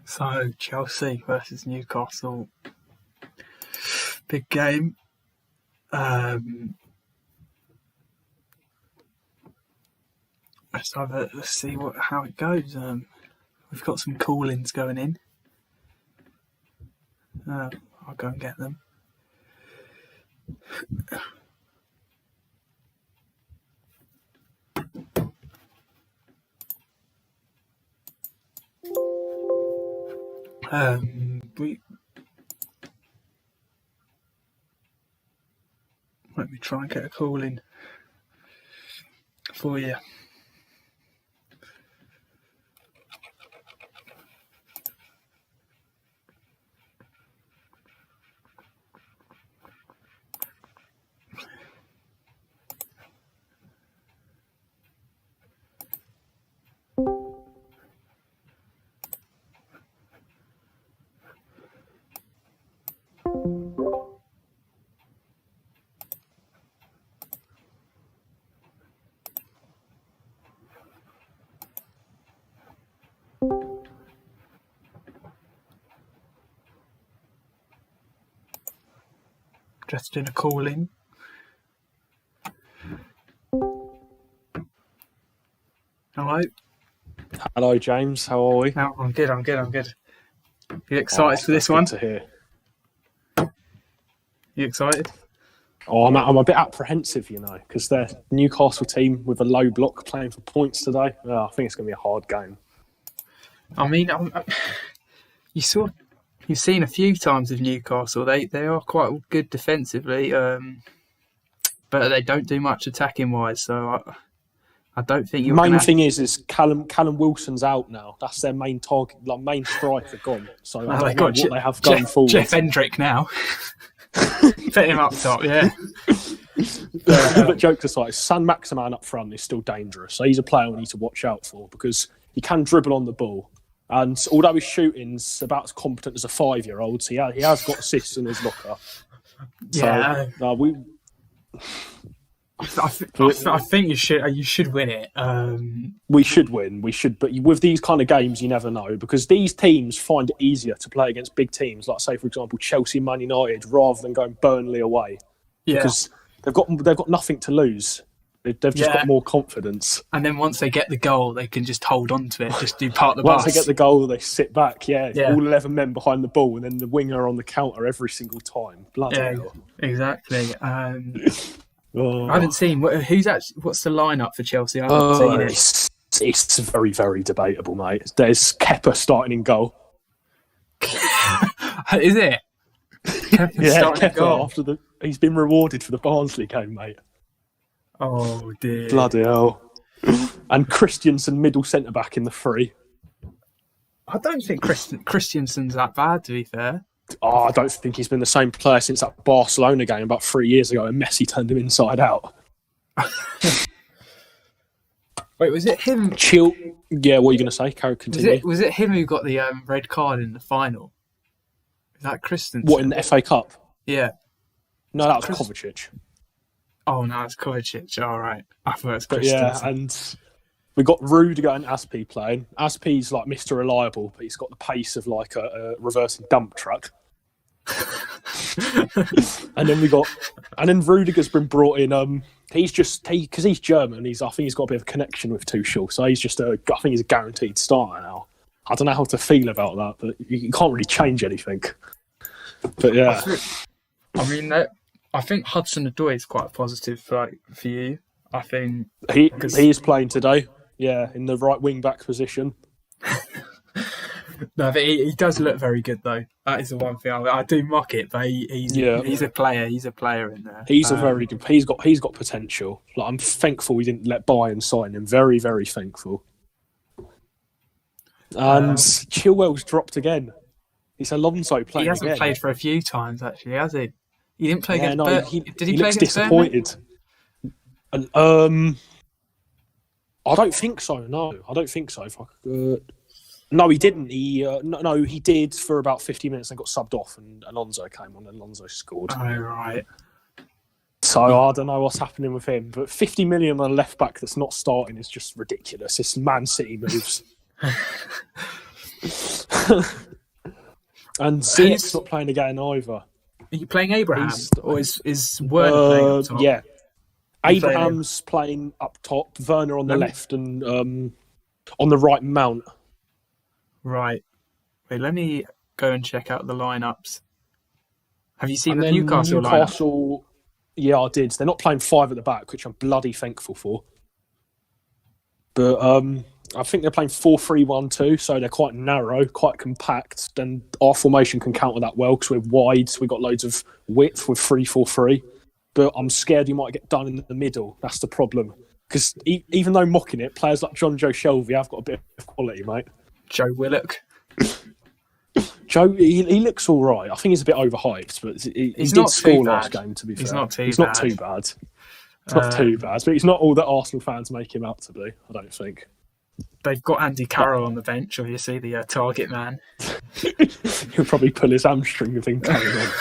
So, Chelsea versus Newcastle. Big game. Let's see how it goes. We've got some call-ins going in. I'll go and get them. Let me try and get a call in for you. Just in a call in. Hello. Hello, James. How are we? No, I'm good. You excited for this one? To hear. You excited? I'm a bit apprehensive, because they're Newcastle team with a low block playing for points today. I think it's going to be a hard game. I mean, you've seen a few times with Newcastle. They are quite good defensively, but they don't do much attacking wise. So I don't think you're. Main thing is Callum Wilson's out now. That's their main target, main striker gone. So I don't know what they have going forward. Jeff Hendrick now. Put him up top, yeah. But jokes aside, San Maximan up front is still dangerous. So he's a player we need to watch out for because he can dribble on the ball. And although his shooting's about as competent as a 5-year-old, so he has got assists in his locker. Yeah. So, I think you should win it. We should win. But with these kind of games, you never know because these teams find it easier to play against big teams, like say for example Chelsea, Man United, rather than going Burnley away. Yeah. Because they've got nothing to lose. They've just got more confidence. And then once they get the goal, they can just hold on to it, just do part of the Once bus. they get the goal, they sit back. Yeah. All 11 men behind the ball, and then the winger on the counter every single time. Bloody hell. Exactly. I haven't seen what's the lineup for Chelsea. I haven't seen it. It's very, very debatable, mate. There's Kepa starting in goal. Is it? Kepa after he's been rewarded for the Barnsley game, mate. Oh dear! Bloody hell! And Christensen middle centre back in the free. I don't think Christensen's that bad, to be fair. I don't think he's been the same player since that Barcelona game about 3 years ago and Messi turned him inside out. Wait, was it him? Yeah, what are you going to say? Continue. Was it him who got the red card in the final? Is that Christensen? What, in the FA Cup? Yeah. No, that was Kovacic. Oh, no, it's Kovacic. All right. I thought it was Christensen. Yeah, and we got Rudiger and Aspi playing. Aspi's like Mr. Reliable, but he's got the pace of like a reversing dump truck. and then Rudiger's been brought in. Because he's German. I think he's got a bit of a connection with Tuchel, so I think he's a guaranteed starter now. I don't know how to feel about that, but you can't really change anything. But yeah, I think Hudson-Odoi is quite positive for you. I think he is playing today. Yeah, in the right wing back position. No, but he does look very good though. That is the one thing I do mock it, but he's a player. He's a player in there. He's a very good. He's got potential. Like I'm thankful we didn't let Bayern sign him. Very, very thankful. And Chilwell's dropped again. It's Alonso playing. He hasn't again. Played for a few times actually, has he? He didn't play against. Did he play looks against disappointed. And, I don't think so. No, I don't think so. No, he didn't. He did for about 50 minutes and got subbed off, and Alonso came on and Alonso scored. Oh, right. So I don't know what's happening with him, but 50 million on a left back that's not starting is just ridiculous. It's Man City moves. And Ziyech's not playing again either. Are you playing Abraham? Or is Werner playing up top? Yeah. Abraham's playing up top, Werner on the left, and on the right, Mount. Right. Wait, let me go and check out the lineups. Have you seen the Newcastle lineup? Yeah, I did. They're not playing 5 at the back, which I'm bloody thankful for. But I think they're playing 4-3-1-2, so they're quite narrow, quite compact. Then our formation can counter that well because we're wide. We've got loads of width with 3-4-3. But I'm scared you might get done in the middle. That's the problem. Because even though mocking it, players like John Joe Shelby have got a bit of quality, mate. Joe Willock. Joe, he looks all right. I think he's a bit overhyped, but he did score last game, to be fair. He's not too bad. It's not too bad, but he's not all that Arsenal fans make him out to be, I don't think. They've got Andy Carroll on the bench, obviously, the target man. He'll probably pull his hamstring if he carries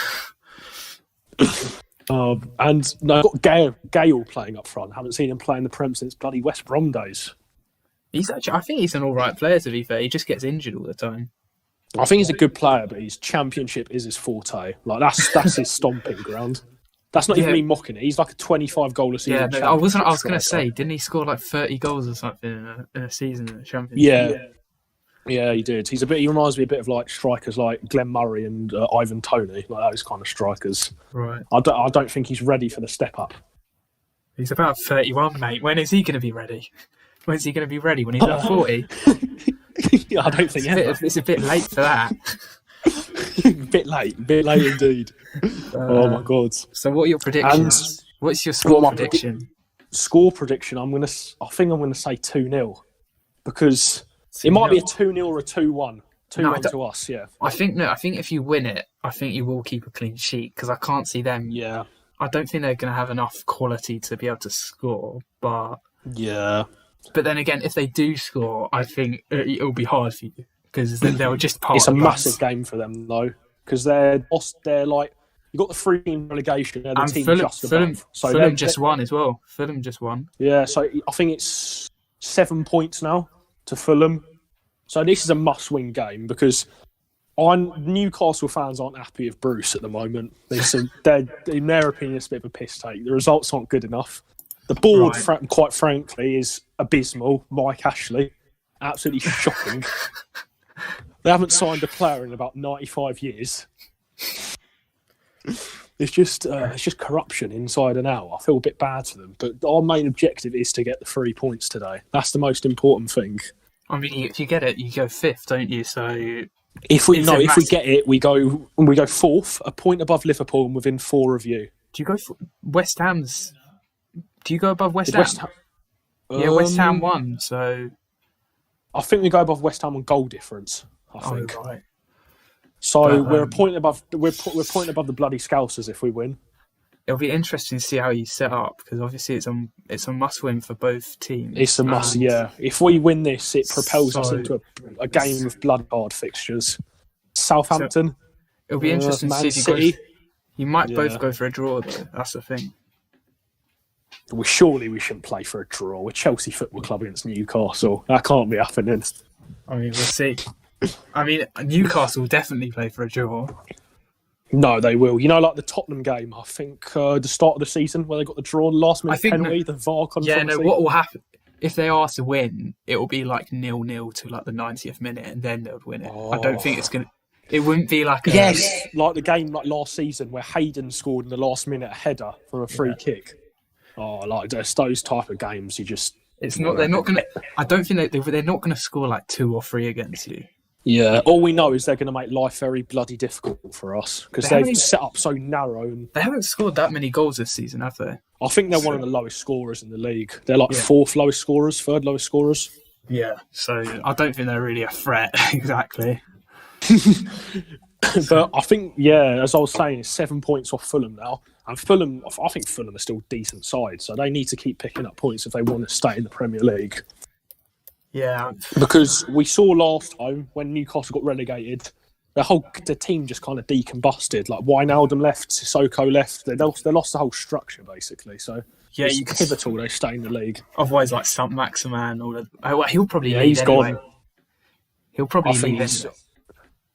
on. And no, I've got Gale playing up front. I haven't seen him play in the Prem since bloody West Brom days. I think he's an all right player, to be fair. He just gets injured all the time. I think he's a good player, but his championship is his forte. Like that's his stomping ground. That's not even me mocking it. He's like a 25 goal a season. Yeah, I was going to say, didn't he score like 30 goals or something in a season in the Championship? Yeah, he did. He reminds me a bit of like strikers like Glenn Murray and Ivan Toney, like those kind of strikers. Right. I don't think he's ready for the step up. He's about 31, mate. When is he going to be ready? When's he going to be ready? When he's about 40? I don't think it's a bit late for that. bit late indeed. Oh my god! So what are your predictions? What's your score prediction? Score prediction? I think I'm gonna say 2-0 because it might be a 2-0 or a 2-1. 2-1 to us. Yeah. I think if you win it, I think you will keep a clean sheet because I can't see them. Yeah. I don't think they're going to have enough quality to be able to score, but yeah. But then again, if they do score, I think it'll be hard for you because then they'll just part. It's a massive game for them though, because they're like you got the 3-team relegation. They're the team just above. So Fulham just won as well. Fulham just won. Yeah, so I think it's 7 points now to Fulham. So this is a must-win game because Newcastle fans aren't happy with Bruce at the moment. In their opinion, it's a bit of a piss take. The results aren't good enough. The board, quite frankly, is abysmal. Mike Ashley, absolutely shocking. They haven't signed a player in about 95 years. It's just corruption inside and out. I feel a bit bad for them, but our main objective is to get the 3 points today. That's the most important thing. I mean, if you get it, you go 5th, don't you? So if we get it, we go 4th, a point above Liverpool, and within 4 of you. Do you go for West Ham's? Do you go above West Ham? West Ham won, so I think we go above West Ham on goal difference. I think. Right. So we're a point above. We're point above the bloody Scousers if we win. It'll be interesting to see how you set up because obviously it's a must win for both teams. It's a must, yeah. If we win this, it propels us into a game of blood hard fixtures. Southampton. It'll be interesting to see if City. You might both go for a draw though. That's the thing. Surely we shouldn't play for a draw. We're Chelsea Football Club against Newcastle. That can't be happening. I mean, we'll see. I mean, Newcastle will definitely play for a draw. No, they will. You know, like the Tottenham game, I think, the start of the season where they got the draw, last minute penalty, the VAR controversy. Yeah, no, what will happen, if they are to win, it will be like 0-0 to like the 90th minute and then they'll win it. I don't think it's going to... It wouldn't be like like the game like last season where Hayden scored in the last minute a header from a free kick. Oh, like those type of games, you just... It's not. They're not going to... I don't think they're not going to score like 2 or 3 against you. Yeah, all we know is they're going to make life very bloody difficult for us because they've set up so narrow. And they haven't scored that many goals this season, have they? I think they're one of the lowest scorers in the league. They're like 4th lowest scorers, 3rd lowest scorers. Yeah, so I don't think they're really a threat, exactly. But I think, as I was saying, it's 7 points off Fulham now. And Fulham, I think Fulham are still a decent side, so they need to keep picking up points if they want to stay in the Premier League. Yeah. Because we saw last time when Newcastle got relegated, the team just kind of decombusted. Like Wijnaldum left, Sissoko left. They lost the whole structure, basically. So it's pivotal they stay in the league. Otherwise, like Saint Maximan, he'll probably leave he's anyway. gone. He'll probably I think leave he's. anyway.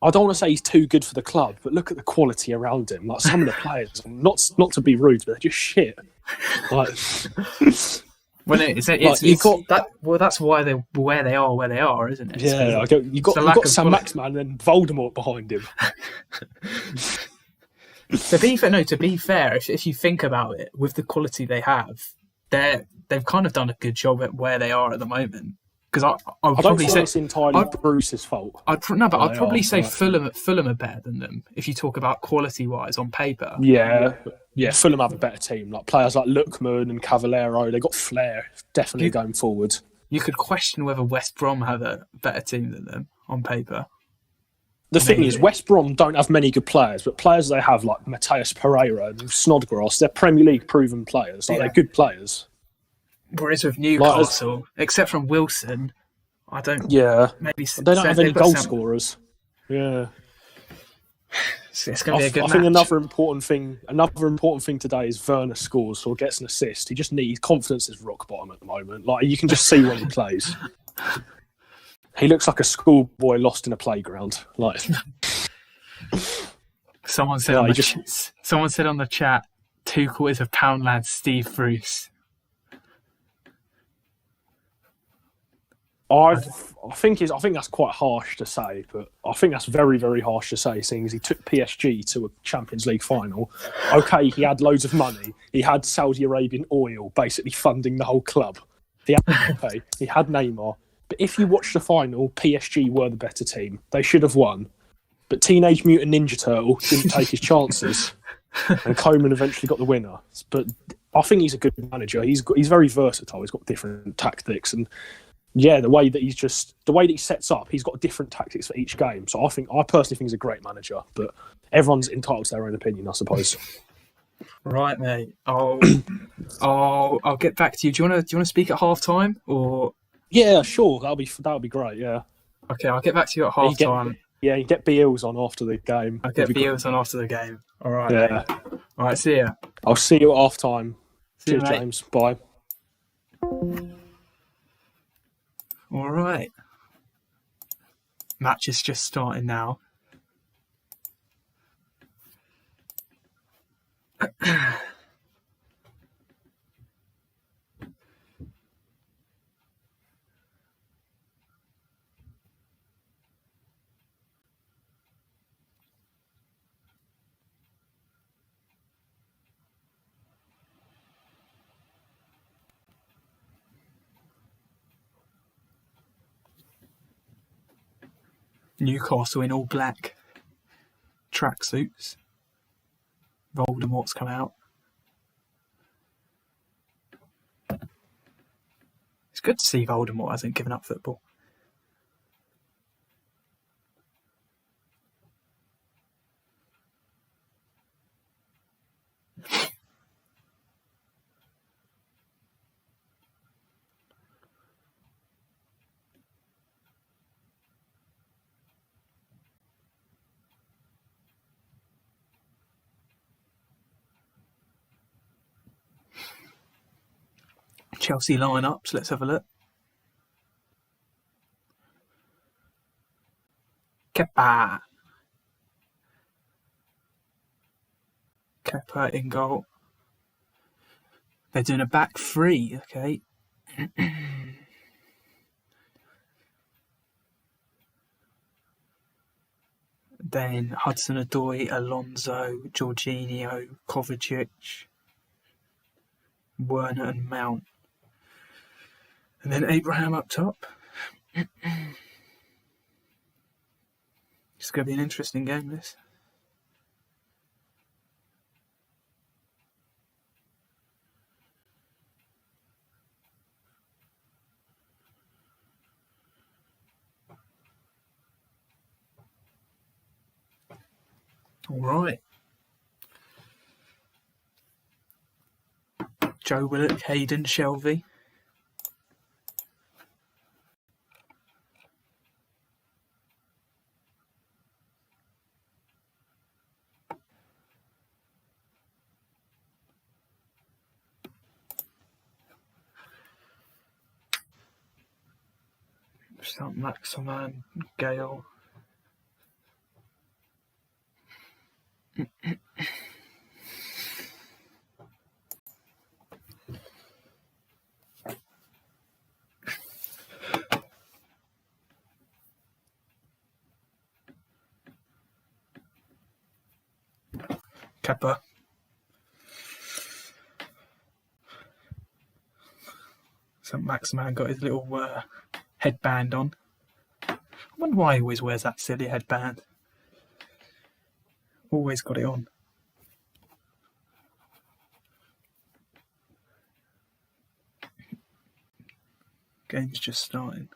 I don't want to say he's too good for the club, but look at the quality around him. Like some of the players, not to be rude, but they're just shit. Like, Well, it's that. Well, that's why they're where they are, isn't it? Yeah, you got Sam Maximan and then Voldemort behind him. To be fair, if you think about it, with the quality they have, they've kind of done a good job at where they are at the moment. Because I would probably say it's entirely Bruce's fault. I'd probably say Fulham are better than them if you talk about quality wise on paper. Yeah. Fulham have a better team. Like players like Lookman and Cavallero, they got flair definitely going forward. You could question whether West Brom have a better team than them on paper. The thing is, West Brom don't have many good players, but players they have like Mateus Pereira and Snodgrass, they're Premier League proven players. Like they're good players. Whereas with Newcastle, except from Wilson, I don't. Yeah, maybe they don't have any goal scorers. Yeah, it's going to be a good match. I think another important thing today is Werner scores or gets an assist. He just needs confidence is rock bottom at the moment. Like you can just see when he plays. He looks like a schoolboy lost in a playground. Like someone said on the chat, 2/4 of Poundland Steve Bruce. I think that's quite harsh to say, but I think that's very, very harsh to say, seeing as he took PSG to a Champions League final. Okay, he had loads of money. He had Saudi Arabian oil basically funding the whole club. He had Mbappe, he had Neymar. But if you watch the final, PSG were the better team. They should have won. But Teenage Mutant Ninja Turtle didn't take his chances. And Koeman eventually got the winner. But I think he's a good manager. He's very versatile. He's got different tactics. And yeah, the way that he sets up, he's got different tactics for each game. So I personally think he's a great manager. But everyone's entitled to their own opinion, I suppose. Right, mate. I'll get back to you. Do you want to speak at half time or? Yeah, sure. That'll be great. Yeah. Okay, I'll get back to you at half time. You get BLs on after the game. I'll get BLs on after the game. All right. Yeah. Mate. All right. See ya. I'll see you at half time. Cheers, you, James. Bye. All right. Match is just starting now. Newcastle in all black tracksuits. Voldemort's come out. It's good to see Voldemort hasn't given up football. Chelsea lineups. Let's have a look. Kepa in goal. They're doing a back three. Okay. Then Hudson-Odoi, Alonso, Jorginho, Kovacic, Werner and Mount. And then Abraham up top. It's going to be an interesting game, this. All right. Joe Willock, Hayden, Shelvey. St. Maximin, Gale. Kepper. St. Maximin got his little headband on. I wonder why he always wears that silly headband. Always got it on. Game's just starting.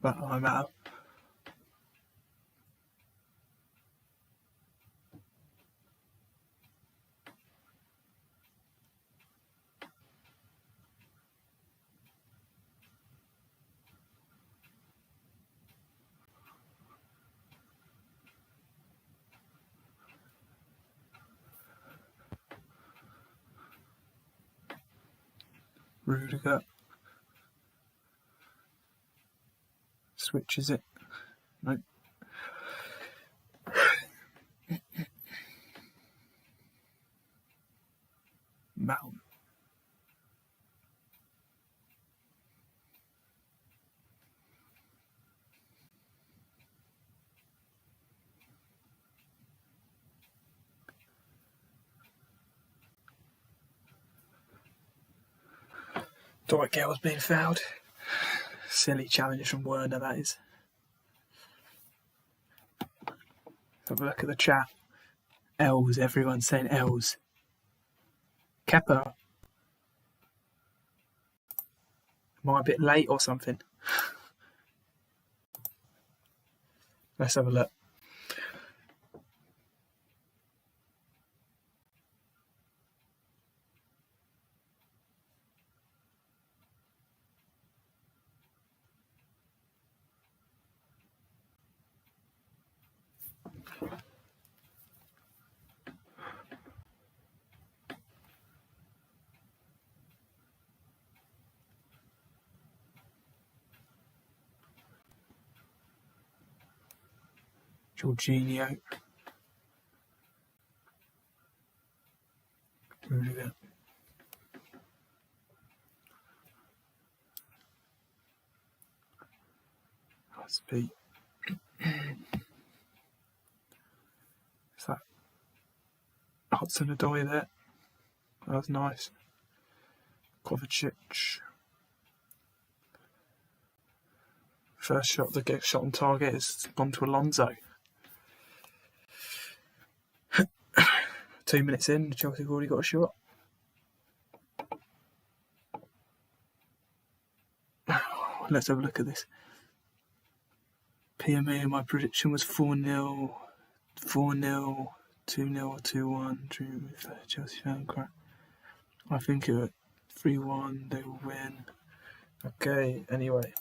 But I'm out. Rudiger switches it. Nope. Mount. Dwight Gale's being fouled. Silly challenge from Werner, that is. Have a look at the chat. L's, everyone's saying L's. Kepper. Am I a bit late or something? Let's have a look. Jorginho. Rudiger. That's Pete. Is that Hudson-Odoi there? That was nice. Kovacic. First shot that gets shot on target is gone to Alonso. 2 minutes in, Chelsea have already got a shot. Let's have a look at this. PMA, my prediction was 4-0, 4-0, 2-0, 2-1. Drew with Chelsea fan crap. I think it 3-1, they will win. Okay, anyway.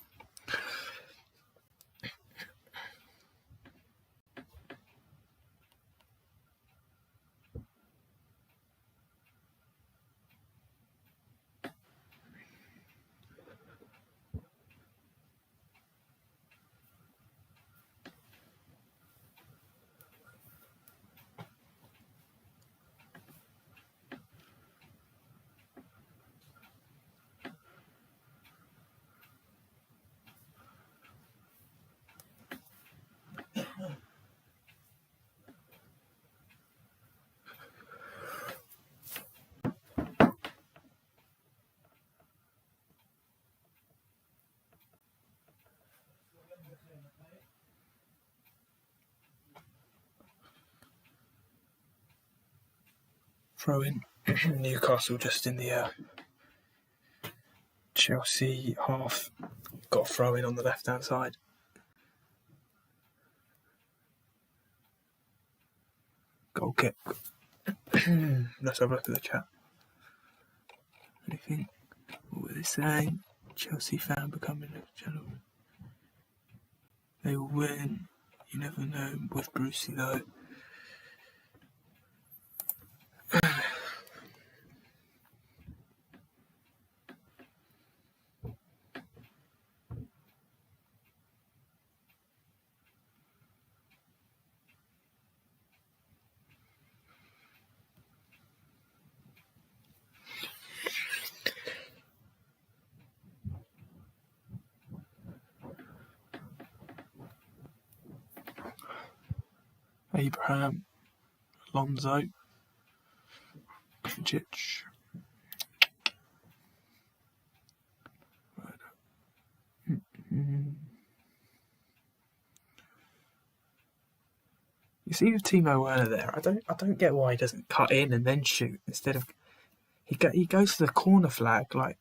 Throw in. Newcastle just in the Chelsea half. Got a throw in on the left hand side. Goal kick. Let's have a look at the chat. Anything? What were they saying? Chelsea fan becoming a channel. They will win. You never know with Brucey though. Abraham, Alonso, Kovacic. You see with Timo Werner there, I don't get why he doesn't cut in and then shoot instead of he goes to the corner flag. Like,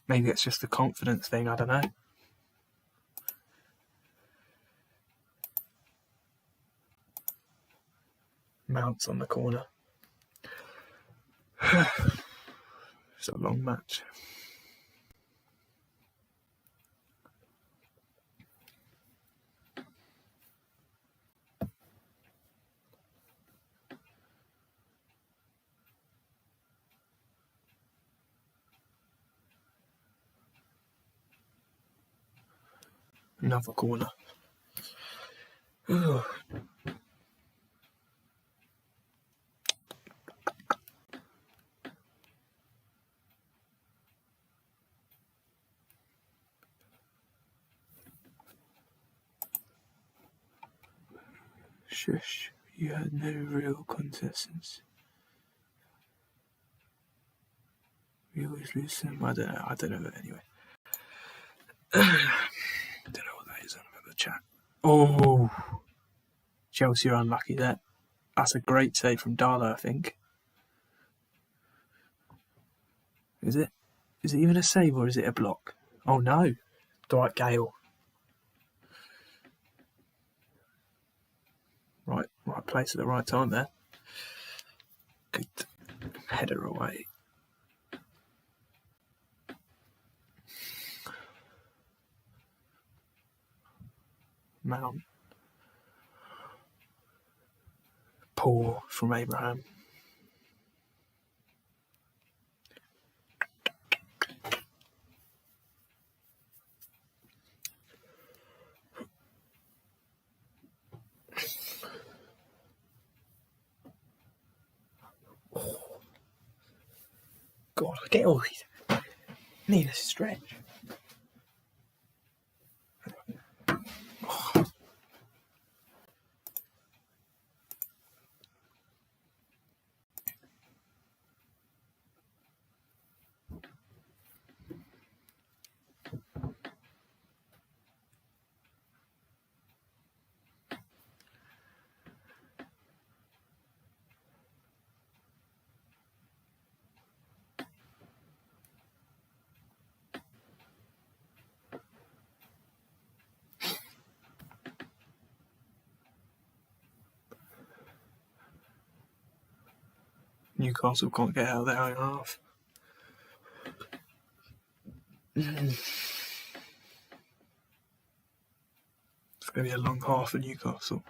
maybe it's just a confidence thing. I don't know. Mounts on the corner. It's a long match. Another corner. Ugh. Shush, you had no real contestants. We always lose them. I don't know anyway. Don't know what that is. I remember the chat. Oh, Chelsea are unlucky there. That's a great save from Darla, I think. Is it? Is it even a save or is it a block? Oh no. Dwight Gale. Right place at the right time there. Good header away. Mount. Poor from Abraham. God, get all these. Need a stretch. Newcastle can't get out of their own half. It's going to be a long half for Newcastle.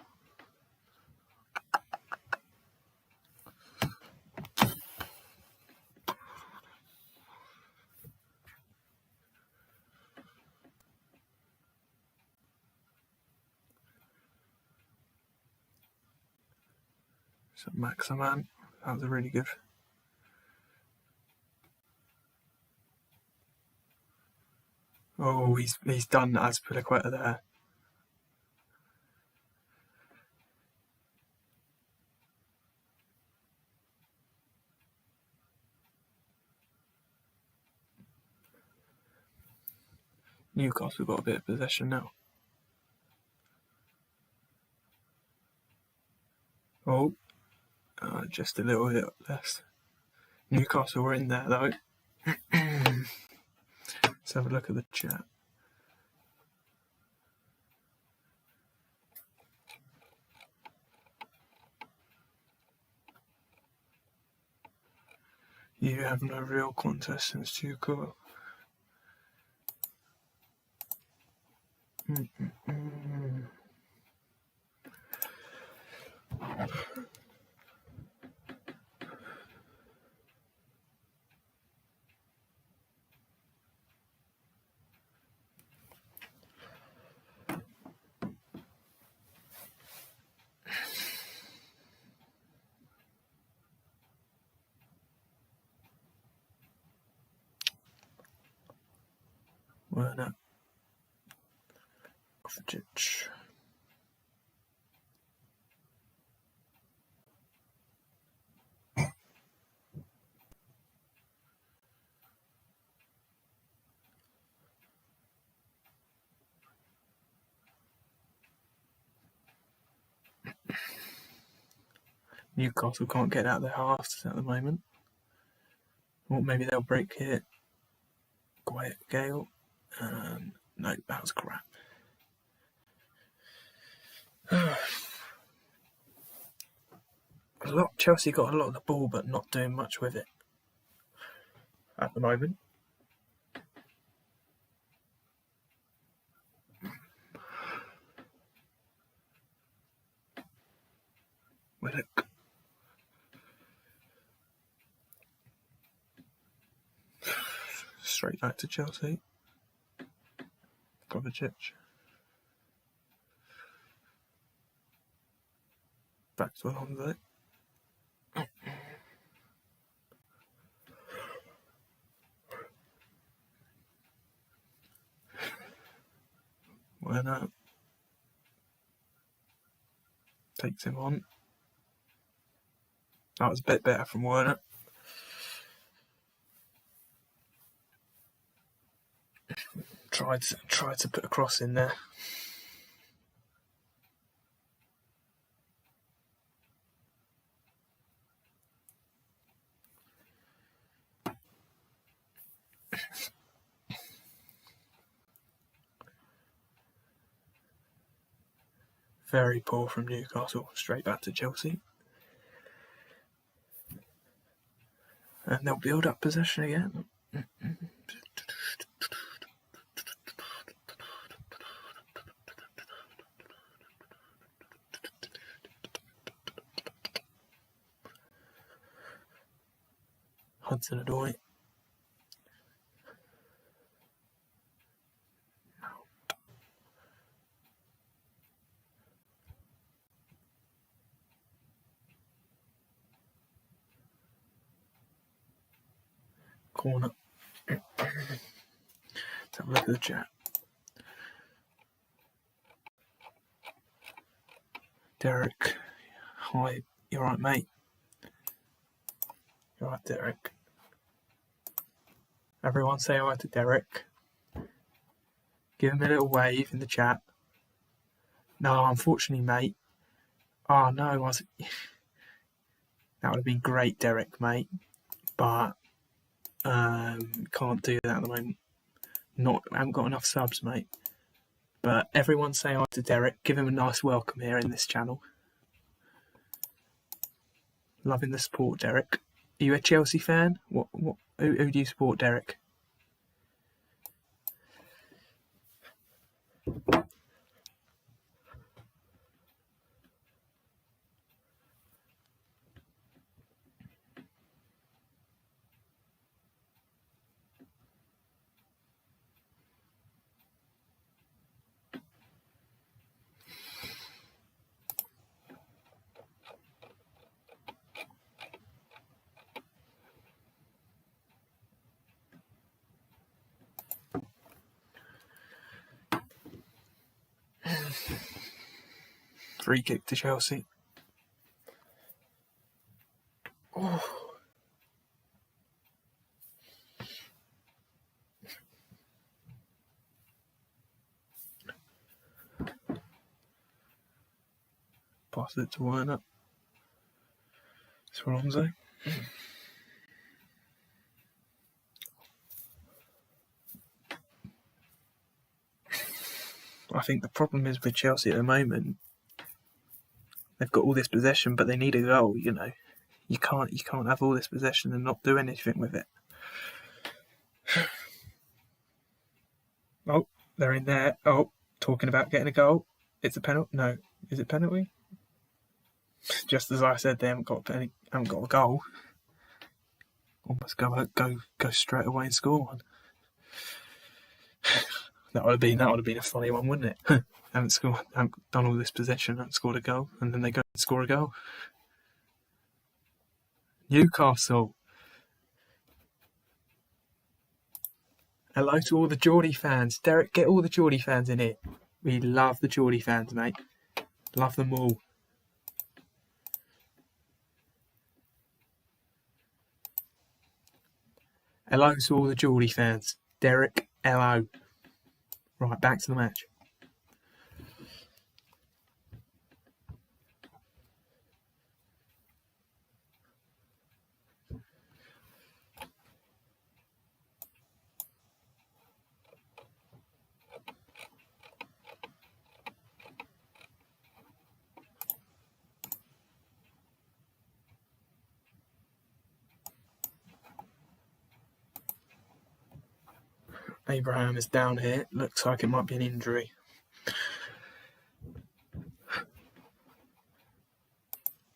So Maximan, that was a really good. Oh, he's done Azpilicueta there. Newcastle got a bit of possession now. Oh, just a little bit less. Newcastle were in there though. Let's have a look at the chat. You have no real contestants, too cool. Werner. Kovacic. Newcastle can't get out their halves at the moment. Or maybe they'll break here. Gale. No, that was crap. Chelsea got a lot of the ball, but not doing much with it at the moment. Willock. Straight back to Chelsea. Kovacic. Back to Alonso. Werner takes him on. That was a bit better from Werner. Tried to put a cross in there. Very poor from Newcastle. Straight back to Chelsea. And they'll build up possession again. Hudson-Odoi. Corner. Let's have a look at the chat. Derek. Hi. You alright, mate? You alright, Derek? Everyone say hi to Derek. Give him a little wave in the chat. No, unfortunately, mate. Oh, no. That would have been great, Derek, mate. But can't do that at the moment. I haven't got enough subs, mate. But everyone say hi to Derek. Give him a nice welcome here in this channel. Loving the support, Derek. Are you a Chelsea fan? Who do you support, Derek? Free kick to Chelsea. Oh. Pass it to Werner. It's Alonso. I think the problem is with Chelsea at the moment, they've got all this possession, but they need a goal. You know, you can't have all this possession and not do anything with it. Oh, they're in there. Oh, talking about getting a goal. It's a penalty. No, is it penalty? Just as I said, they haven't got a goal. Almost go straight away and score one. That would have been a funny one, wouldn't it? haven't done all this possession, haven't scored a goal, and then they go and score a goal. Newcastle. Hello to all the Geordie fans. Derek, get all the Geordie fans in here. We love the Geordie fans, mate. Love them all. Hello to all the Geordie fans. Derek, hello. Right, back to the match. Abraham is down here. Looks like it might be an injury.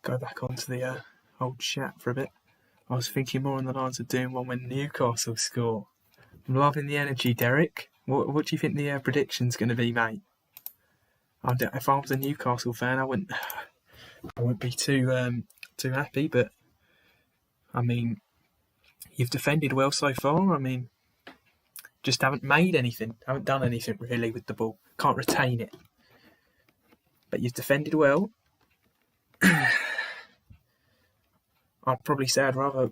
Go back onto the old chat for a bit. I was thinking more on the lines of doing one when Newcastle score. I'm loving the energy, Derek. What do you think the prediction's going to be, mate? If I was a Newcastle fan, I wouldn't be too happy. But I mean, you've defended well so far. I mean, just haven't made anything. Haven't done anything really with the ball. Can't retain it. But you've defended well. I'd probably say I'd rather.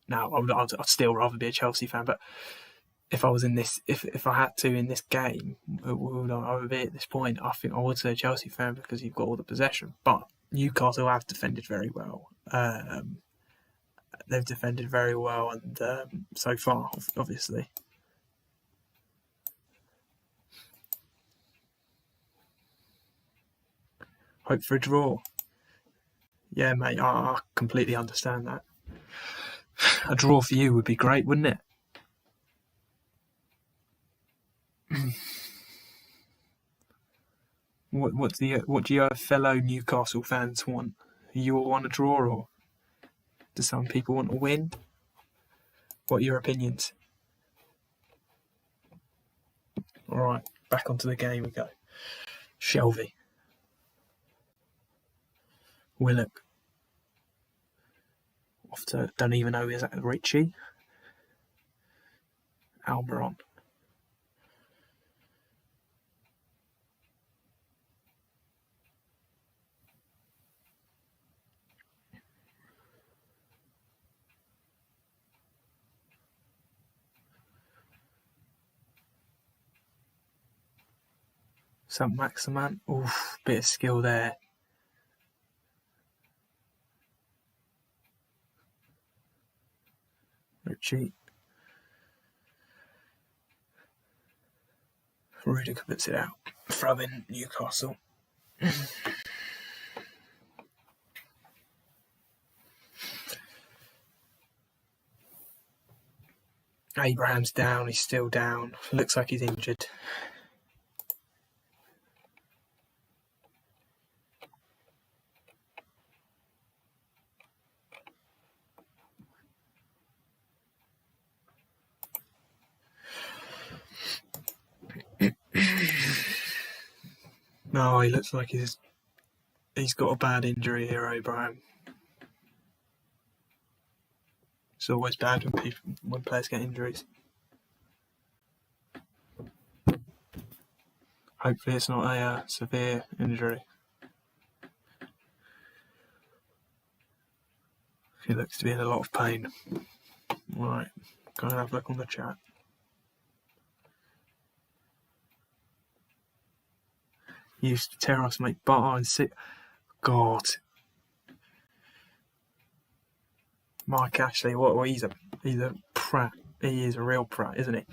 No, I'd still rather be a Chelsea fan. But if I was in this, if I had to in this game, I would be at this point. I think I would say a Chelsea fan because you've got all the possession. But Newcastle have defended very well. They've defended very well, and so far, obviously. Hope for a draw. Yeah, mate, I completely understand that. A draw for you would be great, wouldn't it? What do your fellow Newcastle fans want? You all want a draw, or do some people want to win? What are your opinions? All right, back onto the game we go. Shelvey. Willock. Off to, don't even know, is that Richie? Almiron. St. Maximan. Oof, bit of skill there. Richie. Rudiger puts it out. Throw in Newcastle. Abraham's down. He's still down. Looks like he's injured. No, he looks like he's got a bad injury here, Abraham. It's always bad when players get injuries. Hopefully it's not a severe injury. He looks to be in a lot of pain. Right, go and have a look on the chat. Used to tear us, mate. Bar and sit. God. Mike Ashley, he's a prat. He is a real prat, isn't he?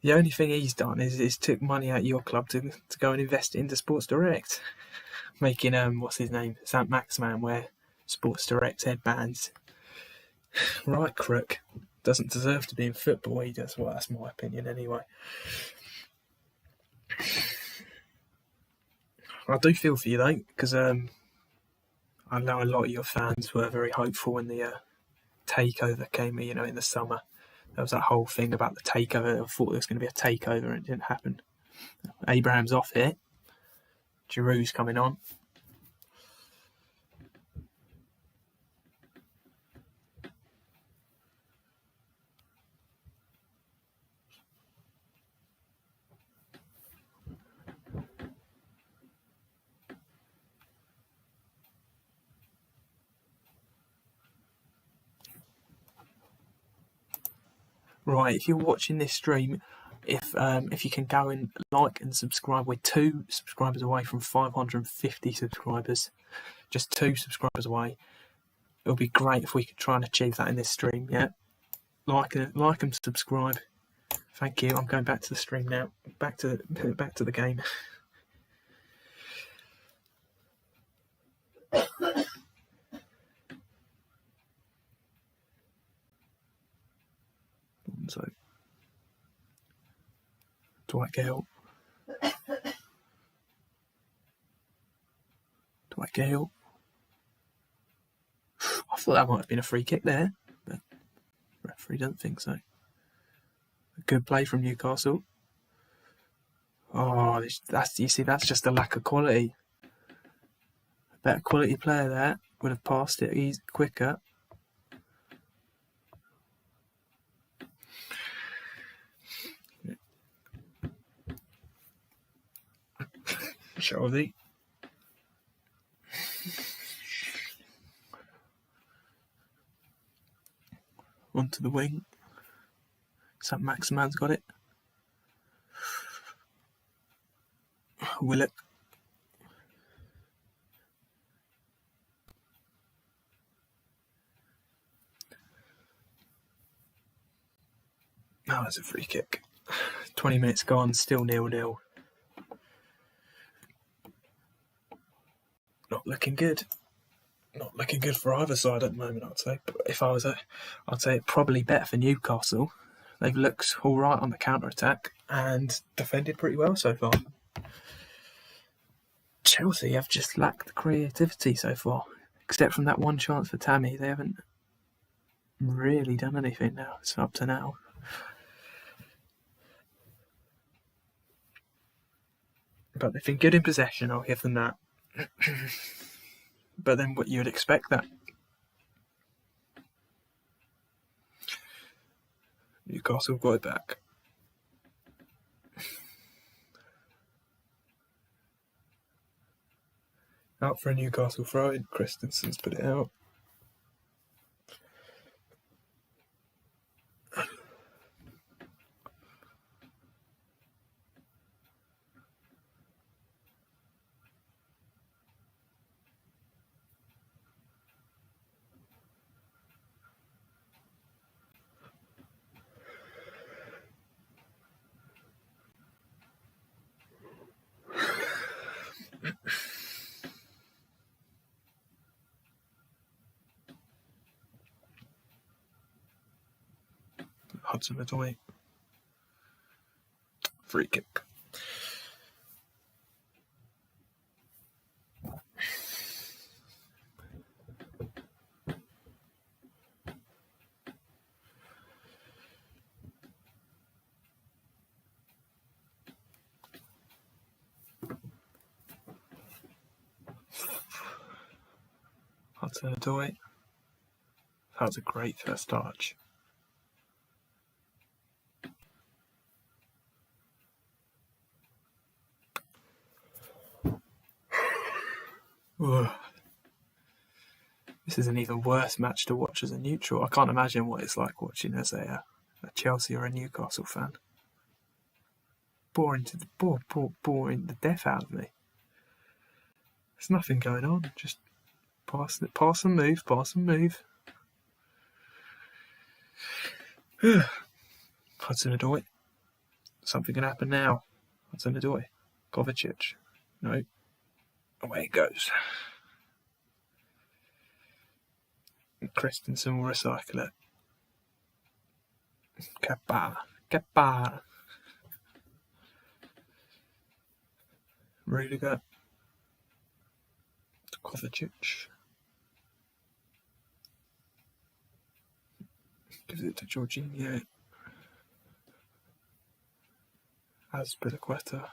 The only thing he's done is took money out of your club to go and invest it into Sports Direct. Making, what's his name? St. Maximan wear Sports Direct headbands. Right, crook. Doesn't deserve to be in football. He does. Well, that's my opinion anyway. I do feel for you though, because I know a lot of your fans were very hopeful when the takeover came, in the summer. There was that whole thing about the takeover. I thought there was going to be a takeover and it didn't happen. Abraham's off here. Giroud's coming on. Right, if you're watching this stream, if you can go and like and subscribe, we're 2 subscribers away from 550 subscribers. Just 2 subscribers away. It would be great if we could try and achieve that in this stream. Yeah, like and subscribe. Thank you. I'm going back to the stream now. Back to the game. So, Dwight Gale. I thought that might have been a free kick there, but the referee doesn't think so. A good play from Newcastle. Oh, that's just a lack of quality. A better quality player there would have passed it quicker. Shelby. Onto the wing. St. Maximan's got it. Willock. Oh, that's a free kick. 20 minutes gone, still 0-0. Not looking good. Not looking good for either side at the moment, I'd say. But if I was I'd say probably better for Newcastle. They've looked all right on the counter-attack and defended pretty well so far. Chelsea have just lacked the creativity so far. Except from that one chance for Tammy, they haven't really done anything now. It's up to now. But they've been good in possession, I'll give them that. But then what you would expect that. Newcastle got it back. Out for a Newcastle throw in. Christensen's put it out. Hudson-Odoi. Free kick. Hudson-Odoi. That was a great first touch. Ugh. This is an even worse match to watch as a neutral. I can't imagine what it's like watching as a Chelsea or a Newcastle fan. Boring the death out of me. There's nothing going on. Just pass and move. Hudson-Odoi. Something can happen now. Hudson-Odoi. Kovacic. No. Away it goes. Christensen will recycle it. Kepa. Rudiger. Kovacic. Gives it to Jorginho. Azpilicueta.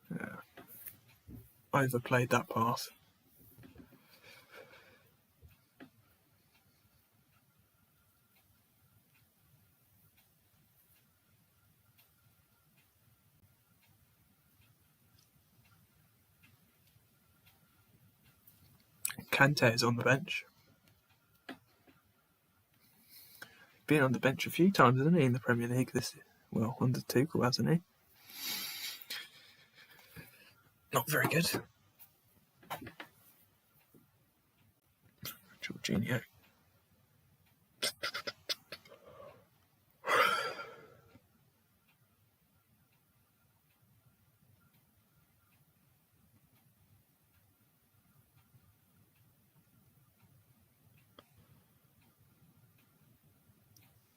Yeah. Overplayed that pass. Kante is on the bench. Been on the bench a few times, hasn't he, in the Premier League under Tuchel, hasn't he? Not very good. Jorginho.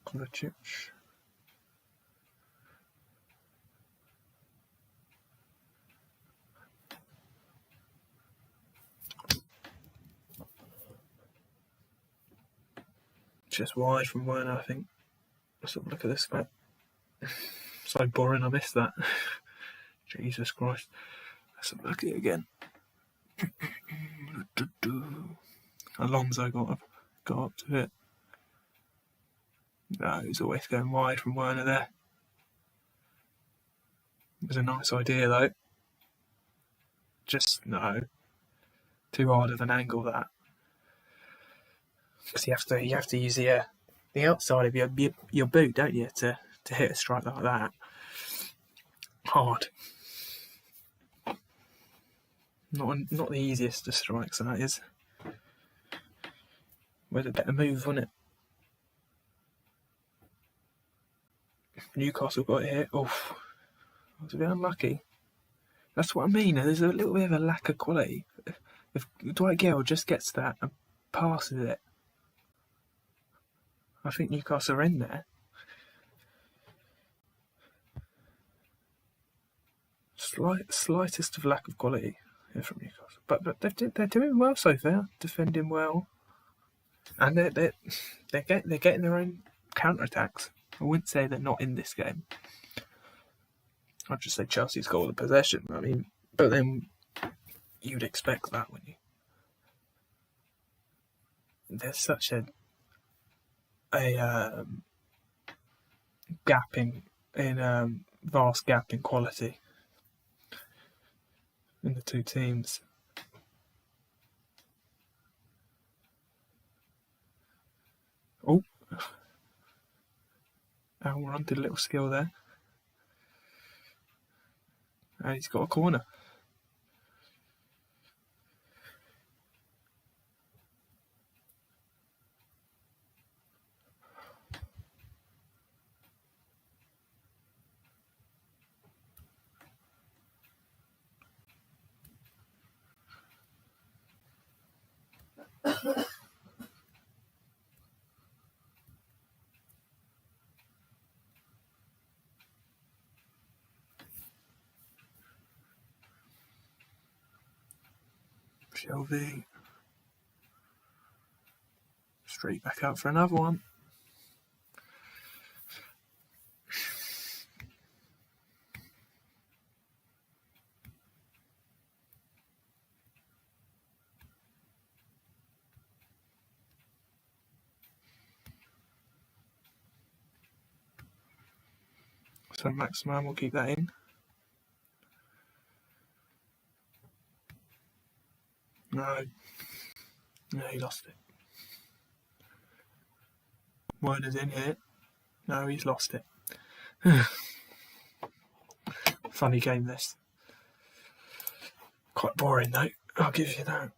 Kovacic. Just wide from Werner, I think. Let's have a look at this map. So boring, I missed that. Jesus Christ. Let's have a look at it again. Alonso got up to it. No, he's always going wide from Werner there. It was a nice idea though. Just no. Too hard of an angle that. Because you have to use the outside of your boot, don't you, to hit a strike like that. Hard. Not the easiest of strikes, that is. With a better move, wasn't it? Newcastle got it here. Oh, I was a bit unlucky. That's what I mean. There's a little bit of a lack of quality. If Dwight Gale just gets that and passes it, I think Newcastle are in there. Slightest of lack of quality here from Newcastle, but they're doing well so far, defending well, and they're getting their own counter-attacks. I wouldn't say they're not in this game. I'd just say Chelsea's got all the possession. I mean, but then you'd expect that, wouldn't you? There's such a gap in vast gap in quality in the two teams. Oh, Almiron did a little skill there. And he's got a corner. Shelby. Straight back out for another one. So Maximan will keep that in. No, he lost it. Werner's in here. No, he's lost it. Funny game, this. Quite boring, though. I'll give you that.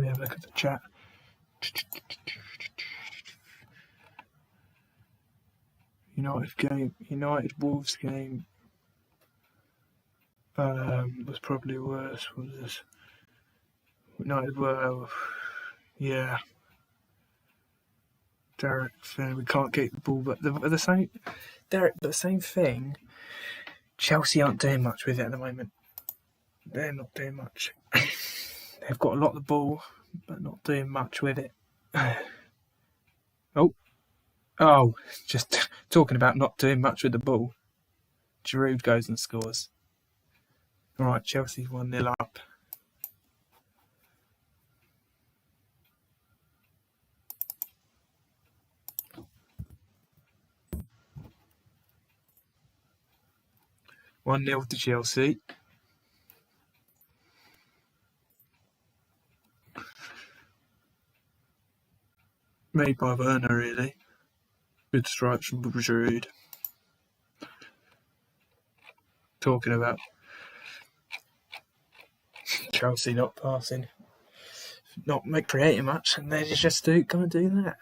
me have a look at the chat. United Wolves game was probably worse. Was United were, yeah. Derek, we can't get the ball, but the same, Derek, but the same thing. Chelsea aren't doing much with it at the moment. They're not doing much. They've got a lot of the ball, but not doing much with it. Just talking about not doing much with the ball. Giroud goes and scores. All right, Chelsea's 1-0 up. One 0 to Chelsea. Made by Werner, really. Good strikes from Giroud. Talking about Chelsea not passing, not creating much, and they just can't do that.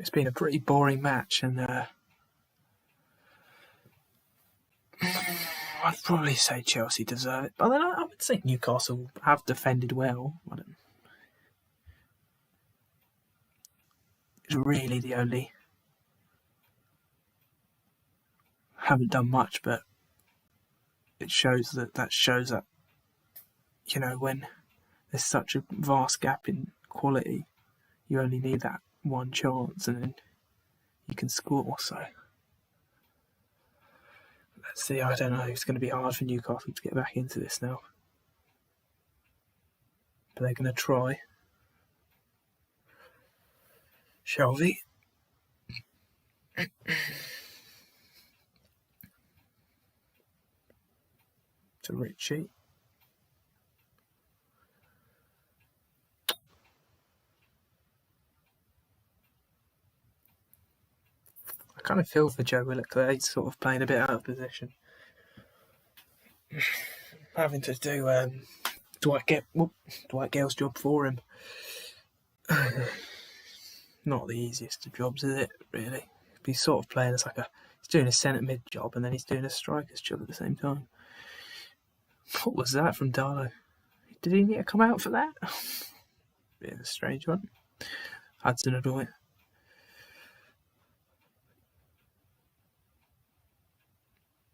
It's been a pretty boring match, and I'd probably say Chelsea deserve it. But then I would say Newcastle have defended well. It's really the only. Haven't done much, but it shows that when there's such a vast gap in quality, you only need that one chance, and then you can score. So let's see. I don't know. It's going to be hard for Newcastle to get back into this now, but they're going to try. Shall we? To Richie. I kind of feel for Joe Willock there. He's sort of playing a bit out of position. Having to do Dwight Gale's job for him. Not the easiest of jobs, is it, really? He's sort of playing as he's doing a centre mid job, and then he's doing a striker's job at the same time. What was that from Darlow? Did he need to come out for that? Bit of a strange one. Hudson-Odoi.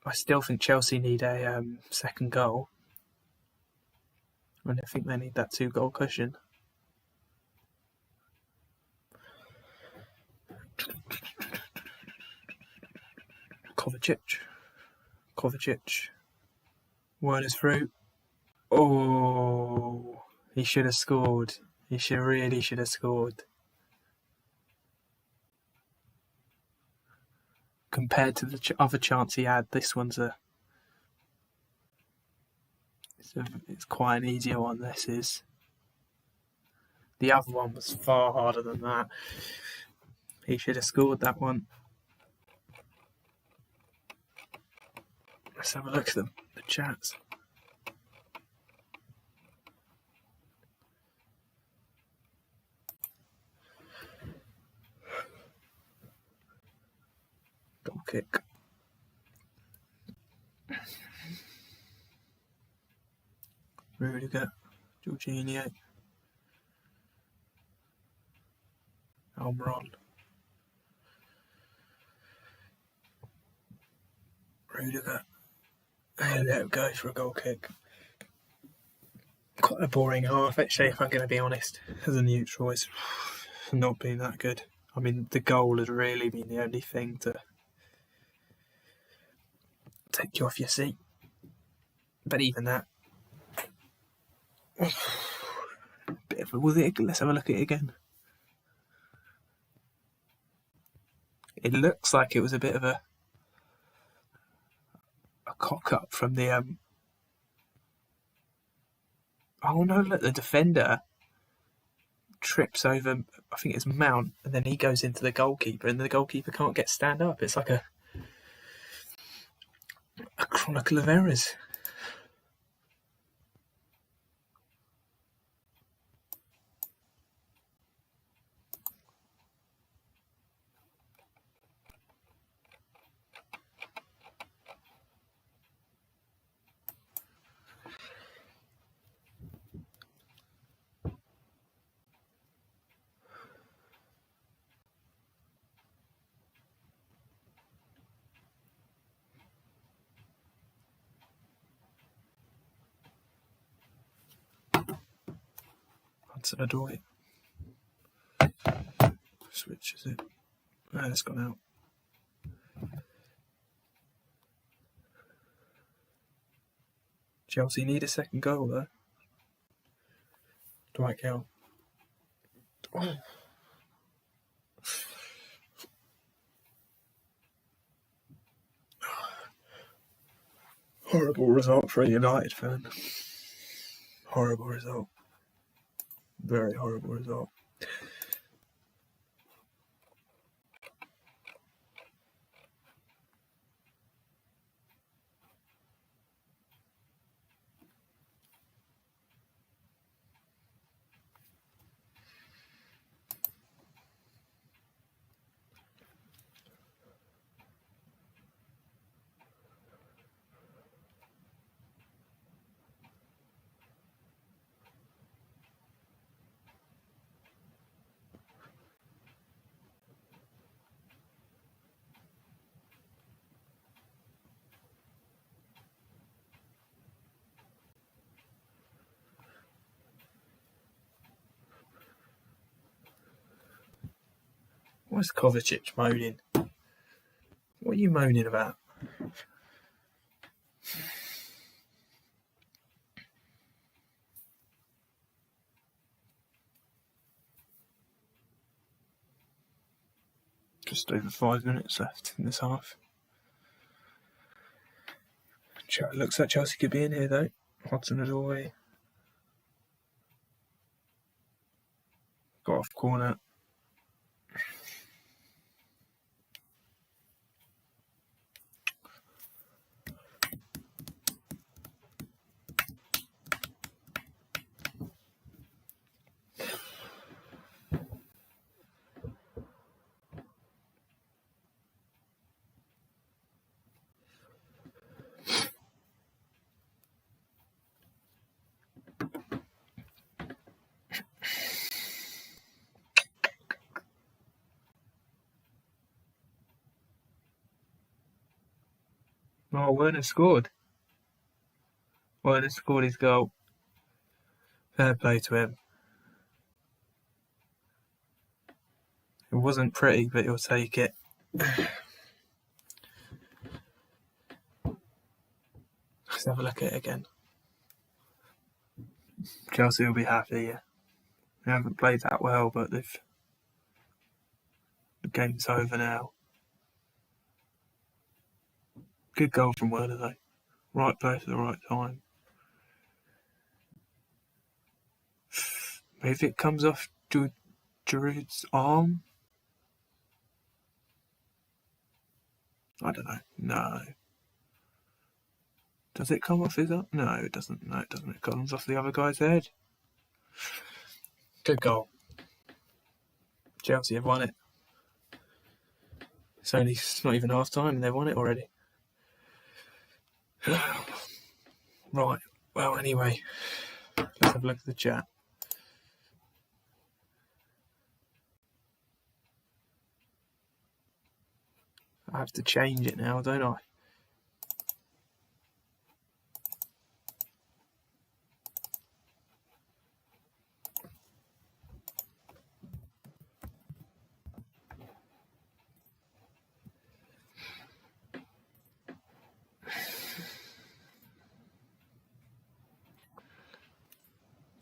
I still think Chelsea need a second goal. And I think they need that 2-goal cushion. Kovacic. Werner's through. Oh, he should have scored. He really should have scored. Compared to the other chance he had, this one's it's quite an easier one. This is. The other one was far harder than that. He should have scored that one. Let's have a look at the chats. Goal kick. Rudiger, Jorginho, Almiron, Rudiger, and there it goes for a goal kick. Quite a boring half, actually, if I'm going to be honest. As a neutral, it's not been that good. I mean, the goal has really been the only thing to take you off your seat. But even that, Bit of let's have a look at it again. It looks like it was a bit of a cock up from the oh no, look, the defender trips over, I think it's Mount, and then he goes into the goalkeeper, and the goalkeeper can't get stand up. It's like a chronicle of errors. Hudson Odoi switches it. Oh, it's gone out. Chelsea need a second goal though. Dwight Gale. Oh. Horrible result for a United fan. Horrible result. Very horrible result. What's Kovacic moaning? What are you moaning about? Just over 5 minutes left in this half. Looks like Chelsea could be in here though. Hudson Odoi. Got off corner. Oh, Werner scored. Werner scored his goal. Fair play to him. It wasn't pretty, but he'll take it. Let's have a look at it again. Chelsea will be happy, yeah. They haven't played that well, but the game's over now. Good goal from Werner though. Right place at the right time. Maybe it comes off Giroud's arm? I don't know. No. Does it come off his arm? No, it doesn't. No, it doesn't. It comes off the other guy's head. Good goal. Chelsea have won it. It's not even half time and they've won it already. Right. Well, anyway, let's have a look at the chat. I have to change it now, don't I?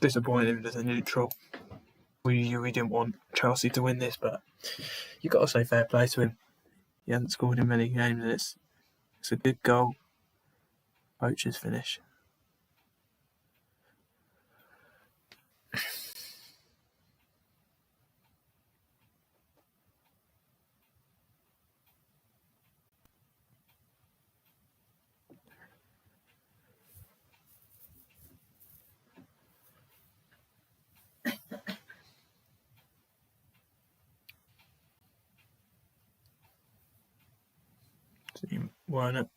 disappointed as a neutral. We didn't want Chelsea to win this, but you've got to say fair play to him. He hasn't scored in many games, and it's a good goal. Poacher's finish. Weren't it?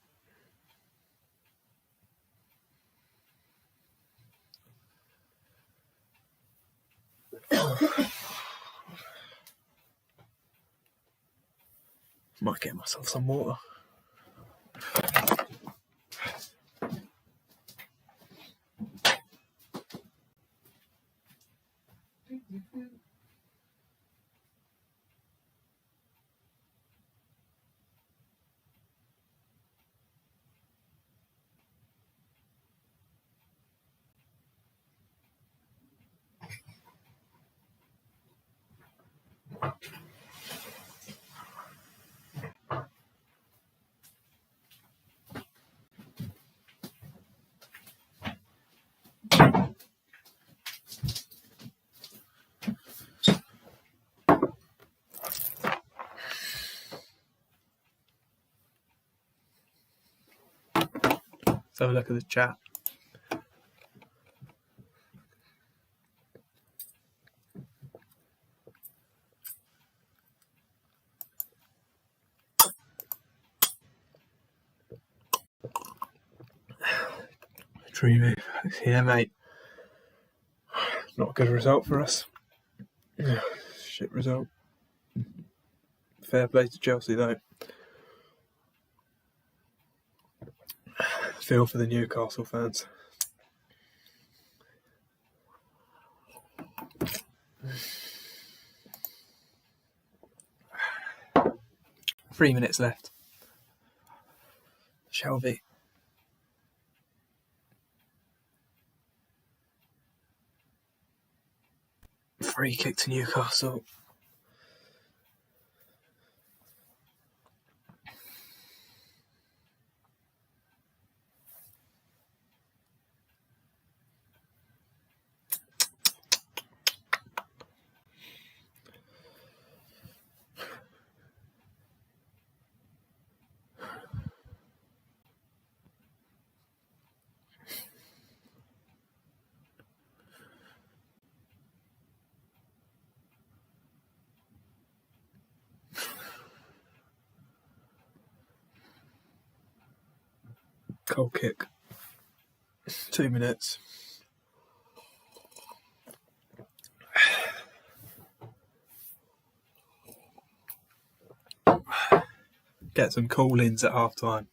Might get myself some water. Let's have a look at the chat. Dreamy. Yeah, mate. Not a good result for us. Shit result. Fair play to Chelsea, though. Feel for the Newcastle fans. Three minutes left. Shelby. Free kick to Newcastle. Goal kick. 2 minutes. Get some call-ins at half time.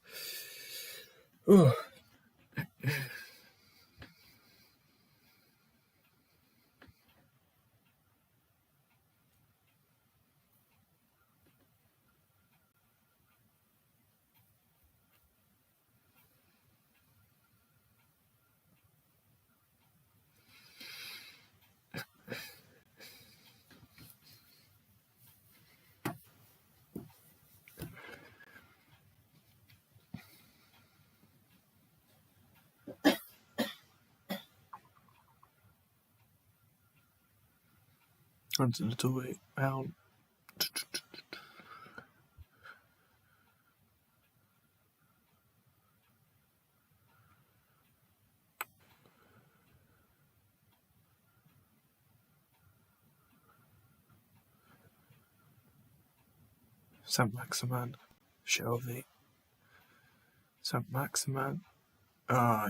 Onto the toy. Out. Saint-Maximin. Shelby. Saint-Maximin.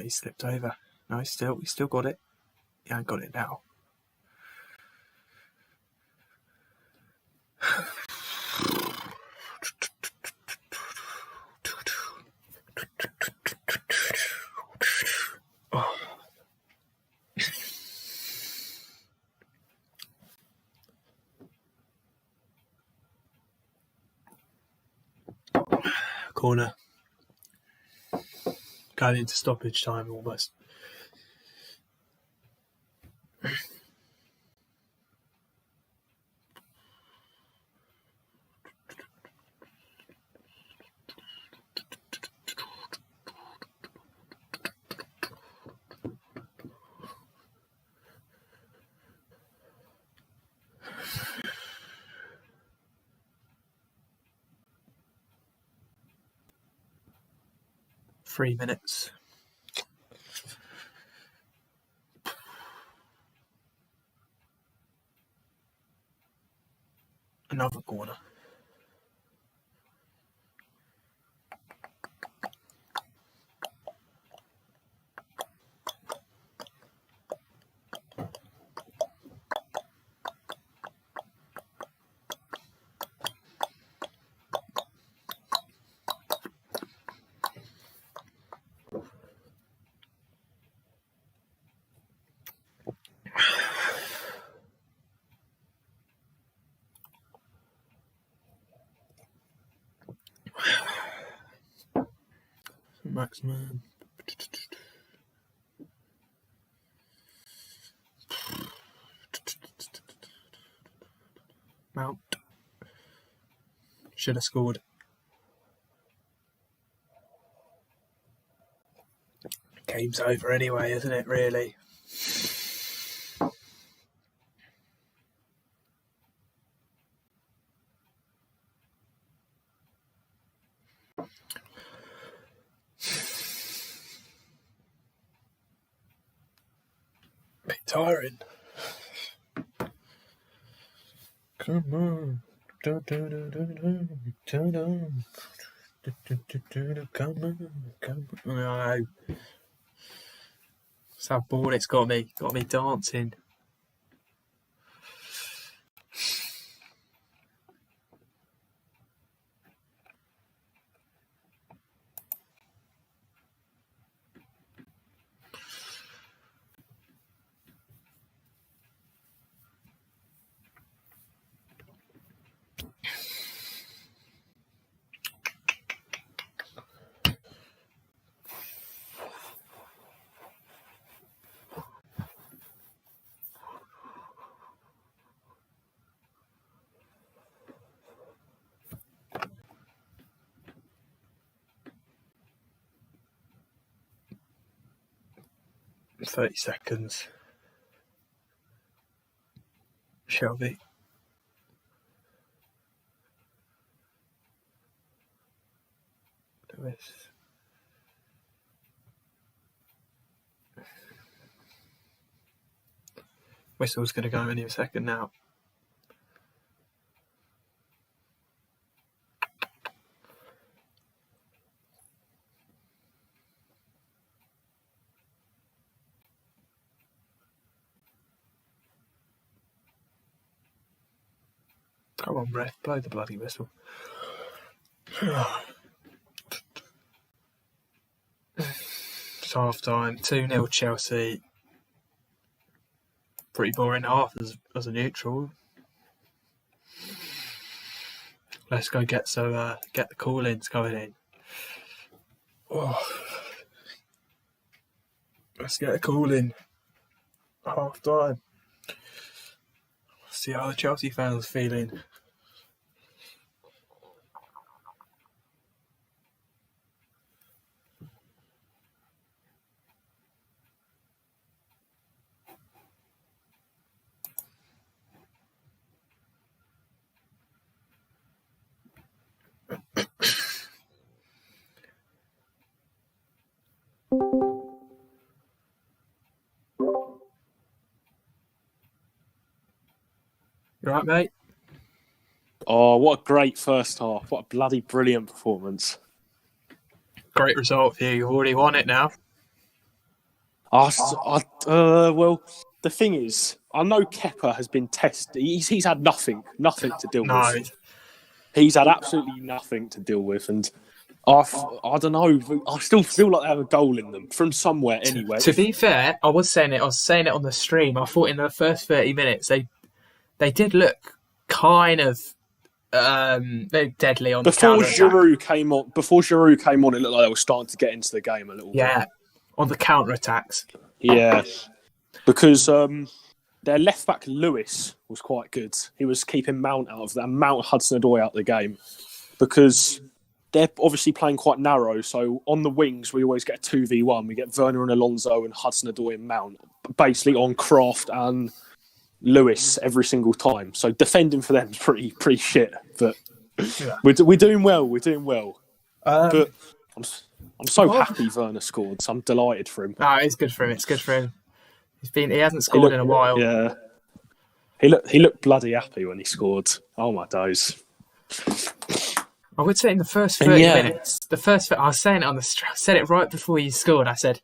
He slipped over. No, he's still got it. He ain't got it now. Corner. Going into stoppage time almost. 3 minutes. Another corner. Maximum. Mount. Should have scored. Game's over anyway, isn't it, really? Bit tiring. Come on. Come on. No. That's how bored it's got me. Got me dancing. "30 seconds. Shelby. Lewis. Whistle's going to go any second now. Come on, ref, blow the bloody whistle. It's half time, 2-0 Chelsea. Pretty boring half as a neutral. Let's go get the call-ins going in. Oh. Let's get a call-in. Half time. See how the Chelsea fans are feeling. You right, mate? Oh, what a great first half. What a bloody brilliant performance. Great result for you. You've already won it now. Well, the thing is, I know Kepa has been tested. He's had nothing to deal with. He's had absolutely nothing to deal with. And I don't know. I still feel like they have a goal in them from somewhere anyway. To be fair, I was saying it on the stream. I thought in the first 30 minutes, they did look kind of deadly on the counter-attack. Before Giroud came on, it looked like they were starting to get into the game a little bit. Yeah, on the counter-attacks. Yeah, because their left-back Lewis was quite good. He was keeping Mount out of that, Mount Hudson-Odoi out of the game. Because they're obviously playing quite narrow, so on the wings we always get a 2v1. We get Werner and Alonso and Hudson-Odoi and Mount, basically on Kraft and Lewis every single time. So defending for them is pretty shit. But we're doing well. But I'm so What? happy Werner scored. So I'm delighted for him. No, it's good for him. It's good for him. He hasn't scored in a while. Yeah. He looked bloody happy when he scored. Oh my days. I would say in the first 30 minutes, I was saying it I said it right before you scored. I said,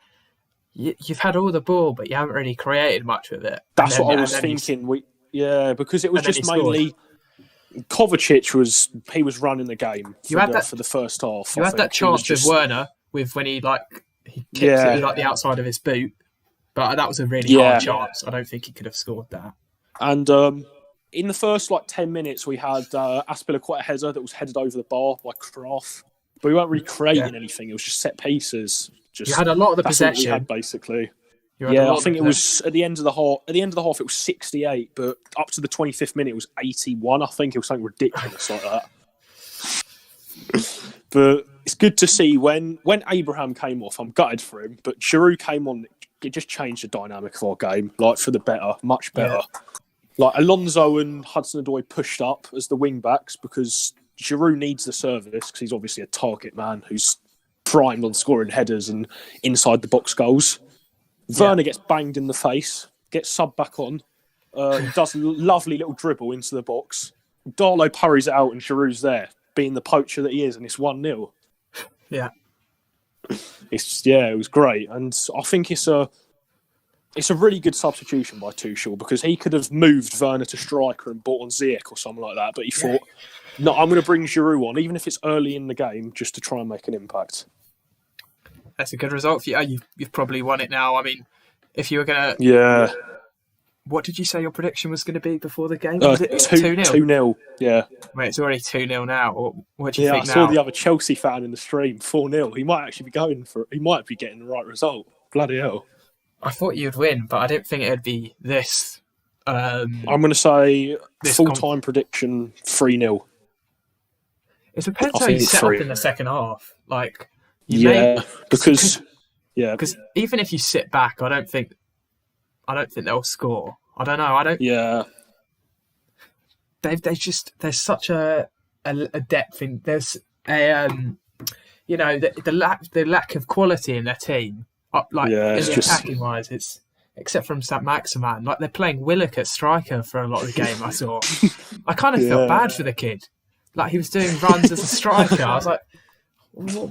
you've had all the ball, but you haven't really created much with it. That's what I was thinking. Because it was just mainly Kovacic was running the game for the first half. You had that chance with Werner when he kicks it with the outside of his boot, but that was a really hard chance. I don't think he could have scored that. And in the first 10 minutes, we had Aspilicueta header that was headed over the bar by Kraft, but we weren't really creating anything. It was just set pieces. You had a lot of the possession. We had basically. I think it was at the end of the half. At the end of the half, it was 68, but up to the 25th minute, it was 81. I think it was something ridiculous like that. But it's good to see when Abraham came off. I'm gutted for him, but Giroud came on. It just changed the dynamic of our game, for the better, much better. Yeah. Alonso and Hudson-Odoi pushed up as the wing backs because Giroud needs the service because he's obviously a target man who's primed on scoring headers and inside the box goals. Werner gets banged in the face, gets subbed back on, does a lovely little dribble into the box. Darlow parries it out and Giroud's there, being the poacher that he is, and it's 1-0. Yeah. It was great. And I think it's a really good substitution by Tuchel because he could have moved Werner to striker and brought on Ziyech or something like that, but he thought, no, I'm going to bring Giroud on, even if it's early in the game, just to try and make an impact. That's a good result for you. You've probably won it now. I mean, if you were going to... Yeah. What did you say your prediction was going to be before the game? Was it 2-0? 2-0, yeah. Wait, it's already 2-0 now. What do you think now? Yeah, I saw the other Chelsea fan in the stream, 4-0. He might actually be he might be getting the right result. Bloody hell. I thought you'd win, but I didn't think it'd be this. I'm going to say full-time prediction 3-0. It depends how you set up in the second half. Because even if you sit back, I don't think they'll score. I don't know. Yeah. There's such a depth in there's the lack of quality in their team. Attacking wise, it's except from Saint-Maximin. They're playing Willock at striker for a lot of the game. I saw. I kind of felt bad for the kid. He was doing runs as a striker. I was like,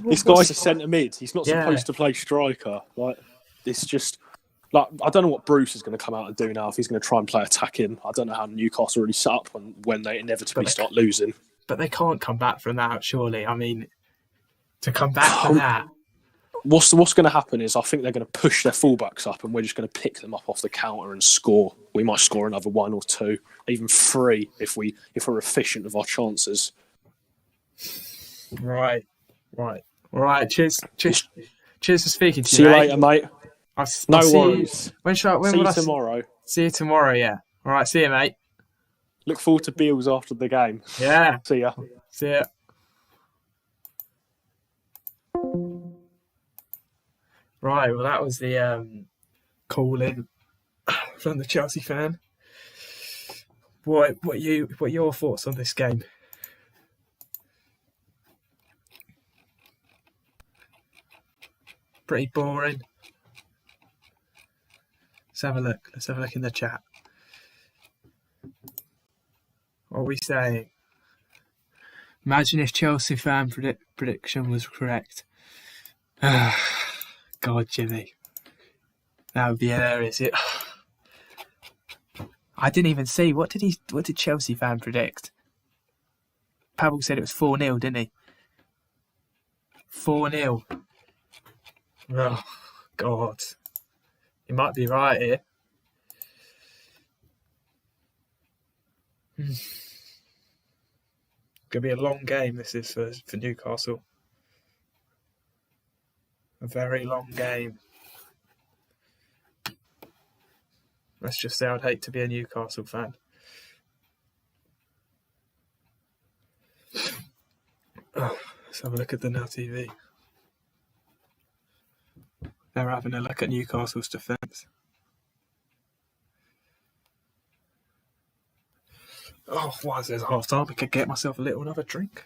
this guy's a centre mid. He's not supposed to play striker. It's just I don't know what Bruce is going to come out and do now if he's going to try and play attacking. I don't know how Newcastle really set up when they inevitably start losing. But they can't come back from that, surely. I mean, to come back from that. What's going to happen is I think they're going to push their fullbacks up and we're just going to pick them up off the counter and score. We might score another 1 or 2, even 3 if we're efficient of our chances. Right. Cheers for speaking to you. See you later, mate. No worries. See you tomorrow. See you tomorrow, yeah. All right, see you, mate. Look forward to Beals after the game. Yeah. See ya. See ya. Right, well, that was the call-in from the Chelsea fan. What are your thoughts on this game? Pretty boring. Let's have a look. Let's have a look in the chat. What are we saying? Imagine if Chelsea fan prediction was correct. God, Jimmy. That would be hilarious. I didn't even see. What did Chelsea fan predict? Pavel said it was 4-0, didn't he? 4-0. Oh, God. He might be right here. Gonna be a long game, this is for Newcastle. A very long game. Let's just say I'd hate to be a Newcastle fan. Let's have a look at the Now TV. They're having a look at Newcastle's defence. Oh, whilst there's half time, I could get myself another drink.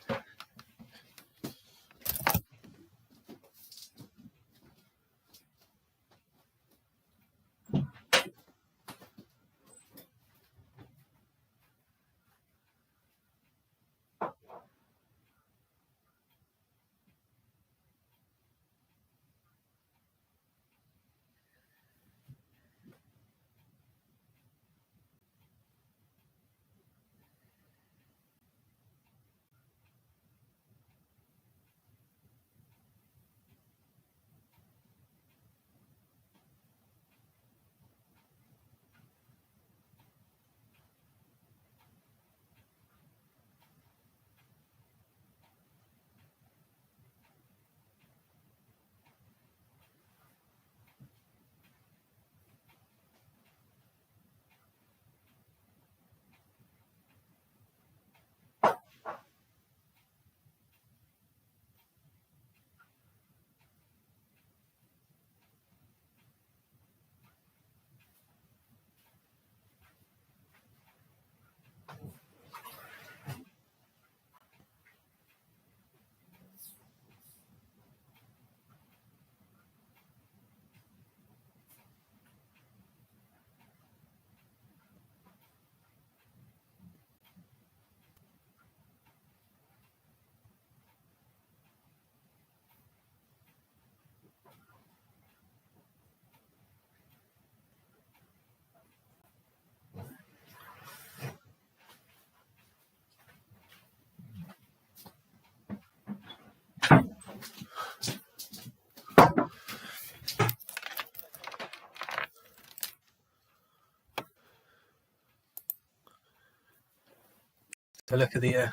a look at the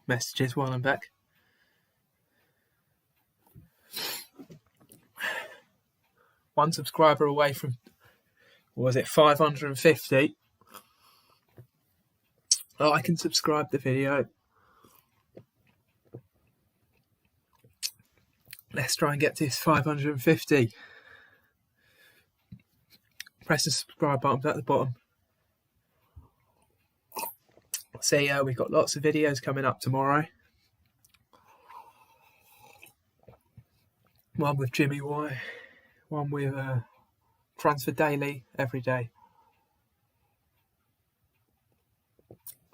messages while I'm back. One subscriber away from, what was it, 550. Like and subscribe the video. Let's try and get to this 550. Press the subscribe button at the bottom. See, we've got lots of videos coming up tomorrow. One with Jimmy Y, one with Transfer Daily every day.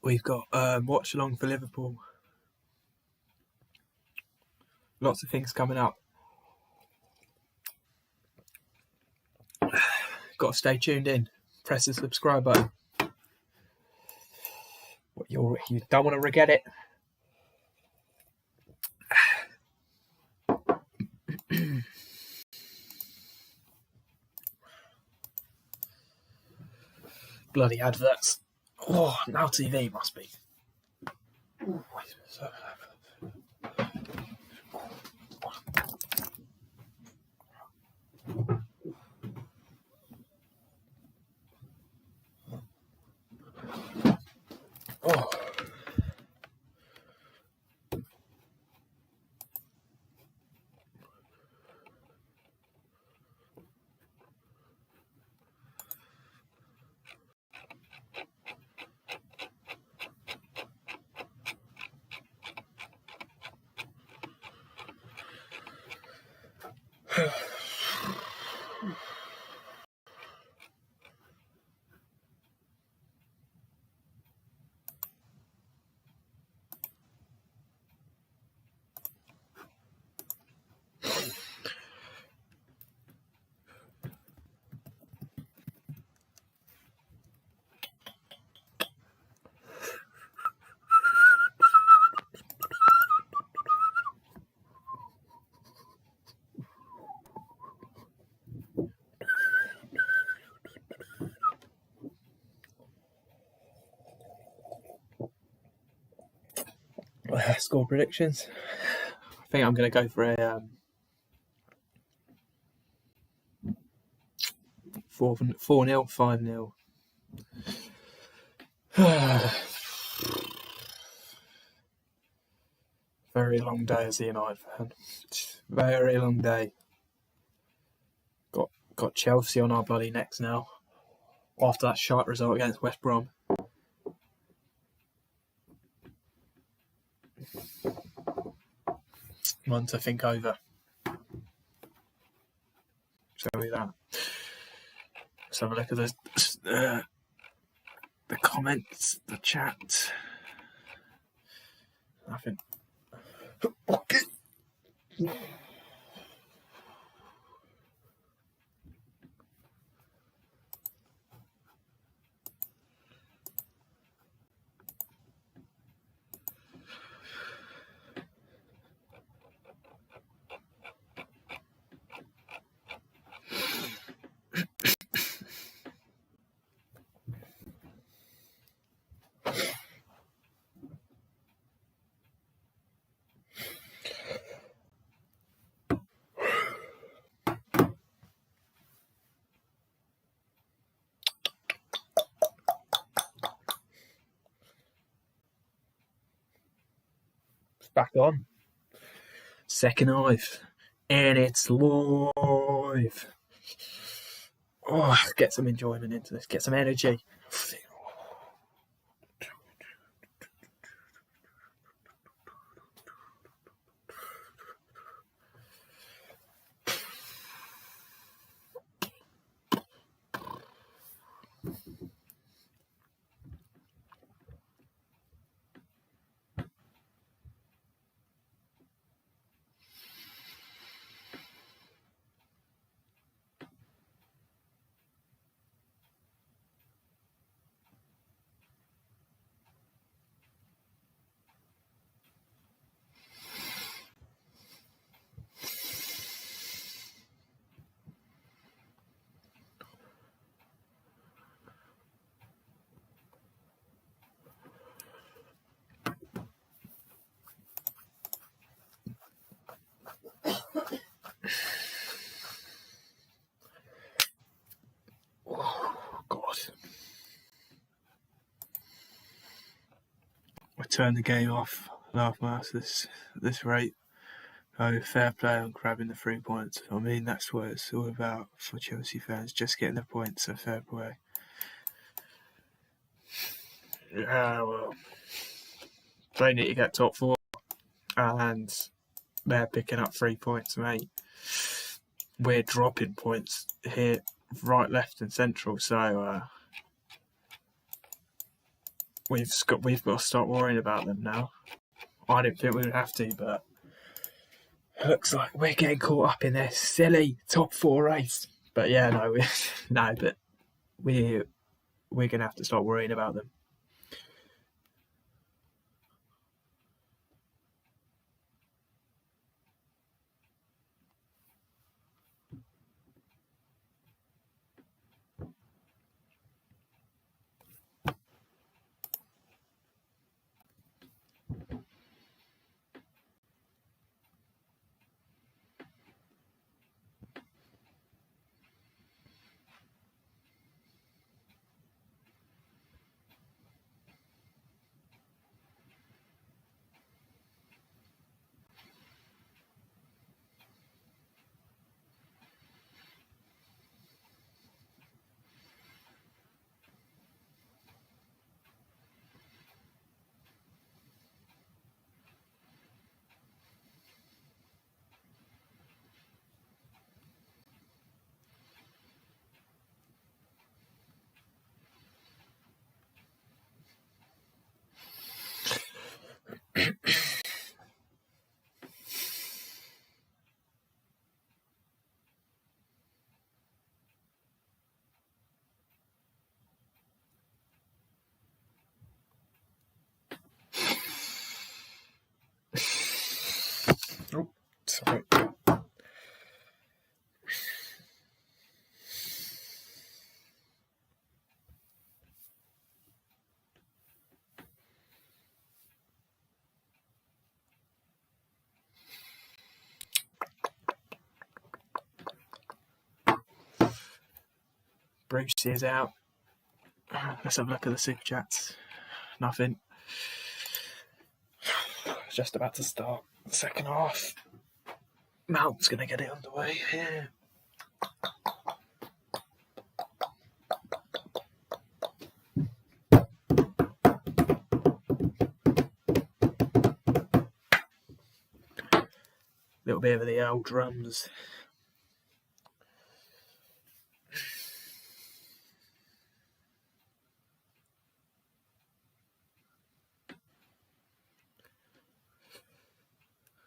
We've got Watchalong for Liverpool. Lots of things coming up. Got to stay tuned in. Press the subscribe button. You don't want to regret it. Bloody adverts. Oh, Now TV must be. Oh. Score predictions. I think I'm going to go for a 4-0, 5-0. Very long day as a United fan. Very long day. Got Chelsea on our bloody necks now. After that shite result against West Brom. One to think over. Shall we that? Let's have a look at the comments, the chat. Nothing. Back on. Second half. And it's live. Oh, get some enjoyment into this. Get some energy. turn the game off, laugh mask this rate. Oh, fair play on grabbing the 3 points. I mean, that's what it's all about for Chelsea fans, just getting the points, so fair play. Yeah, well, they need to get top 4, and they're picking up 3 points, mate. We're dropping points here, right, left, and central, so we've got to start worrying about them now. I didn't think we would have to, but looks like we're getting caught up in this silly top 4 race. But yeah, but we're gonna have to start worrying about them. Oh, sorry. Bruce is out. Let's have a look at the super chats. Nothing. Just about to start the second half. Mount's going to get it underway here. Little bit of the old drums.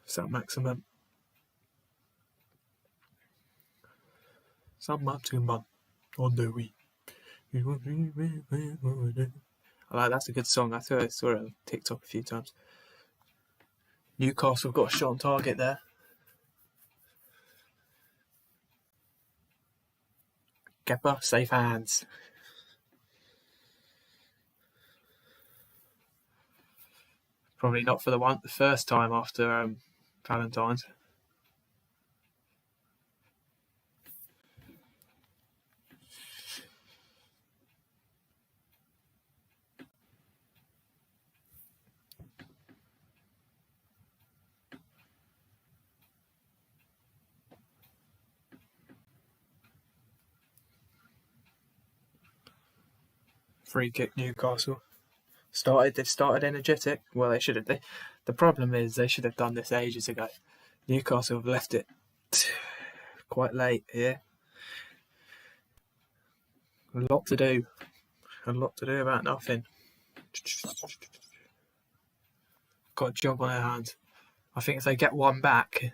Some maximum. Some maximum on the Wii. I like that's a good song. I saw it on TikTok a few times. Newcastle got a shot on target there. Kepa, safe hands. Probably not for the first time after Valentine's. Free kick Newcastle. They've started energetic. Well, they should have. The problem is they should have done this ages ago. Newcastle have left it quite late here. A lot to do about nothing. Got a job on their hands. I think if they get one back,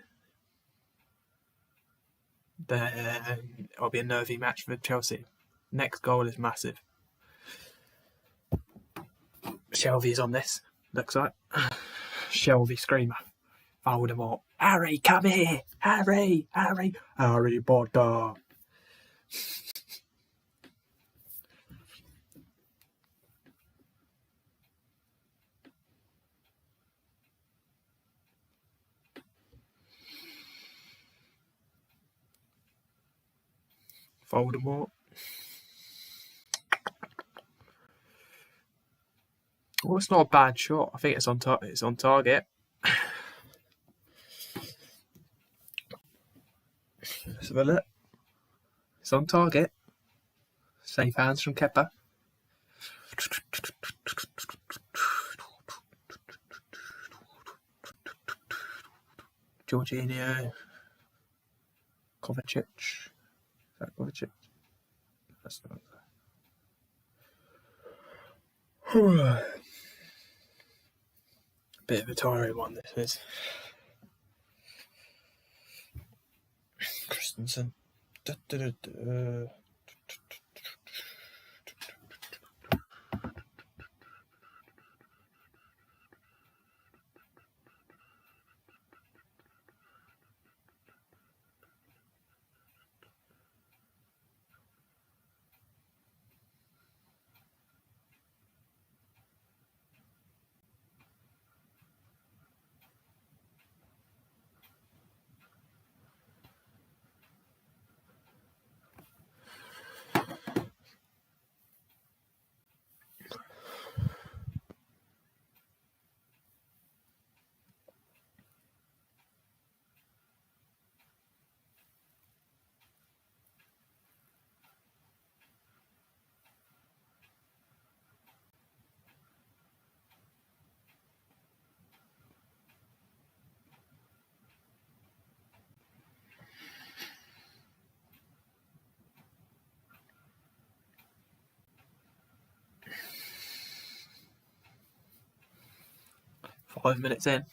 then it'll be a nervy match for Chelsea. Next goal is massive. Shelvey's on this, looks like. Shelvey screamer. Voldemort. Harry, come here! Harry Potter! Voldemort. Well, it's not a bad shot. I think it's on It's on target. Let's have a look. It's on target. Safe hands from Kepa. Jorginho. Kovacic. Is that Kovacic? That's not that. Bit of a tiring one, this is. Christensen. Five minutes in.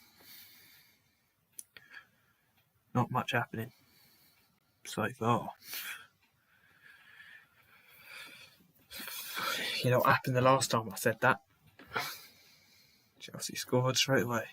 Not much happening so far. You know what happened the last time I said that? Chelsea scored straight away.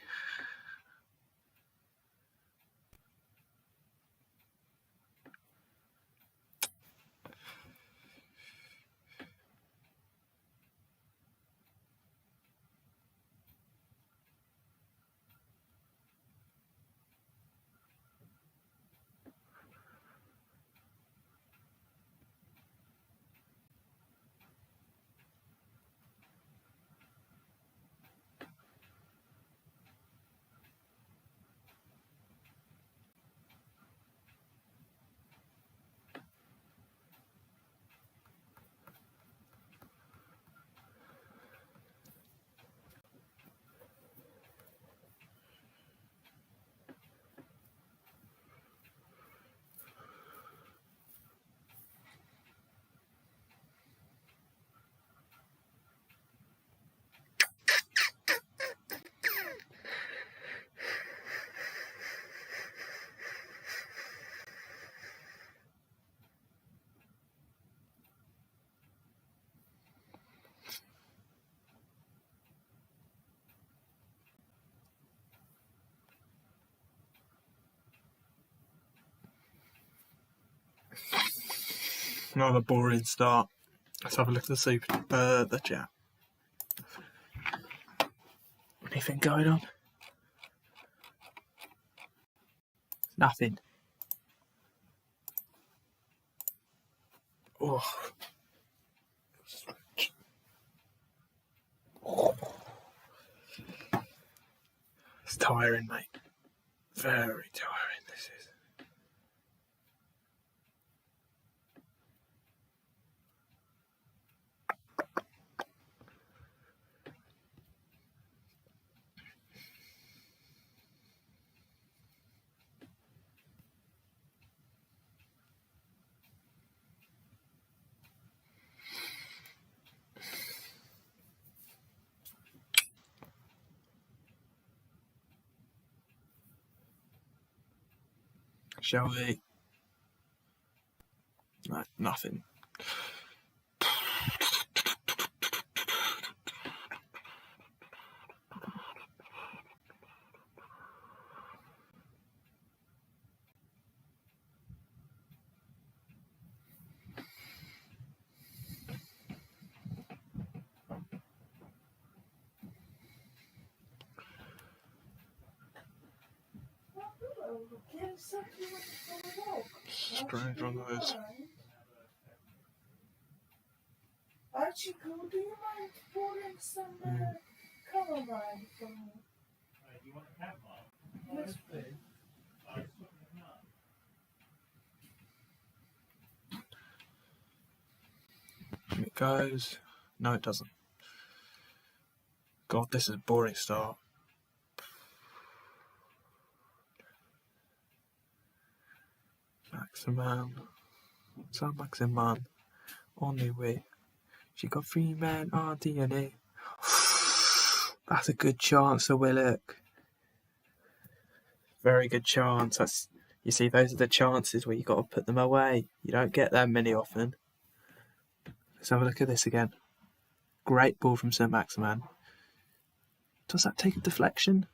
Another boring start. Let's have a look at the chat. Anything going on? Nothing. Oh. It's tiring, mate. Very tiring, this is. Shall we? No, nothing. Strange one of those. Archie, do you mind pouring some It goes. No, it doesn't. God, this is a boring start. Maximan. So Maximan. On the way. She got 3 men on DNA. That's a good chance for Willock. Very good chance. That's, you see, those are the chances where you got to put them away. You don't get that many often. Let's have a look at this again. Great ball from Sir Maximan. Does that take a deflection?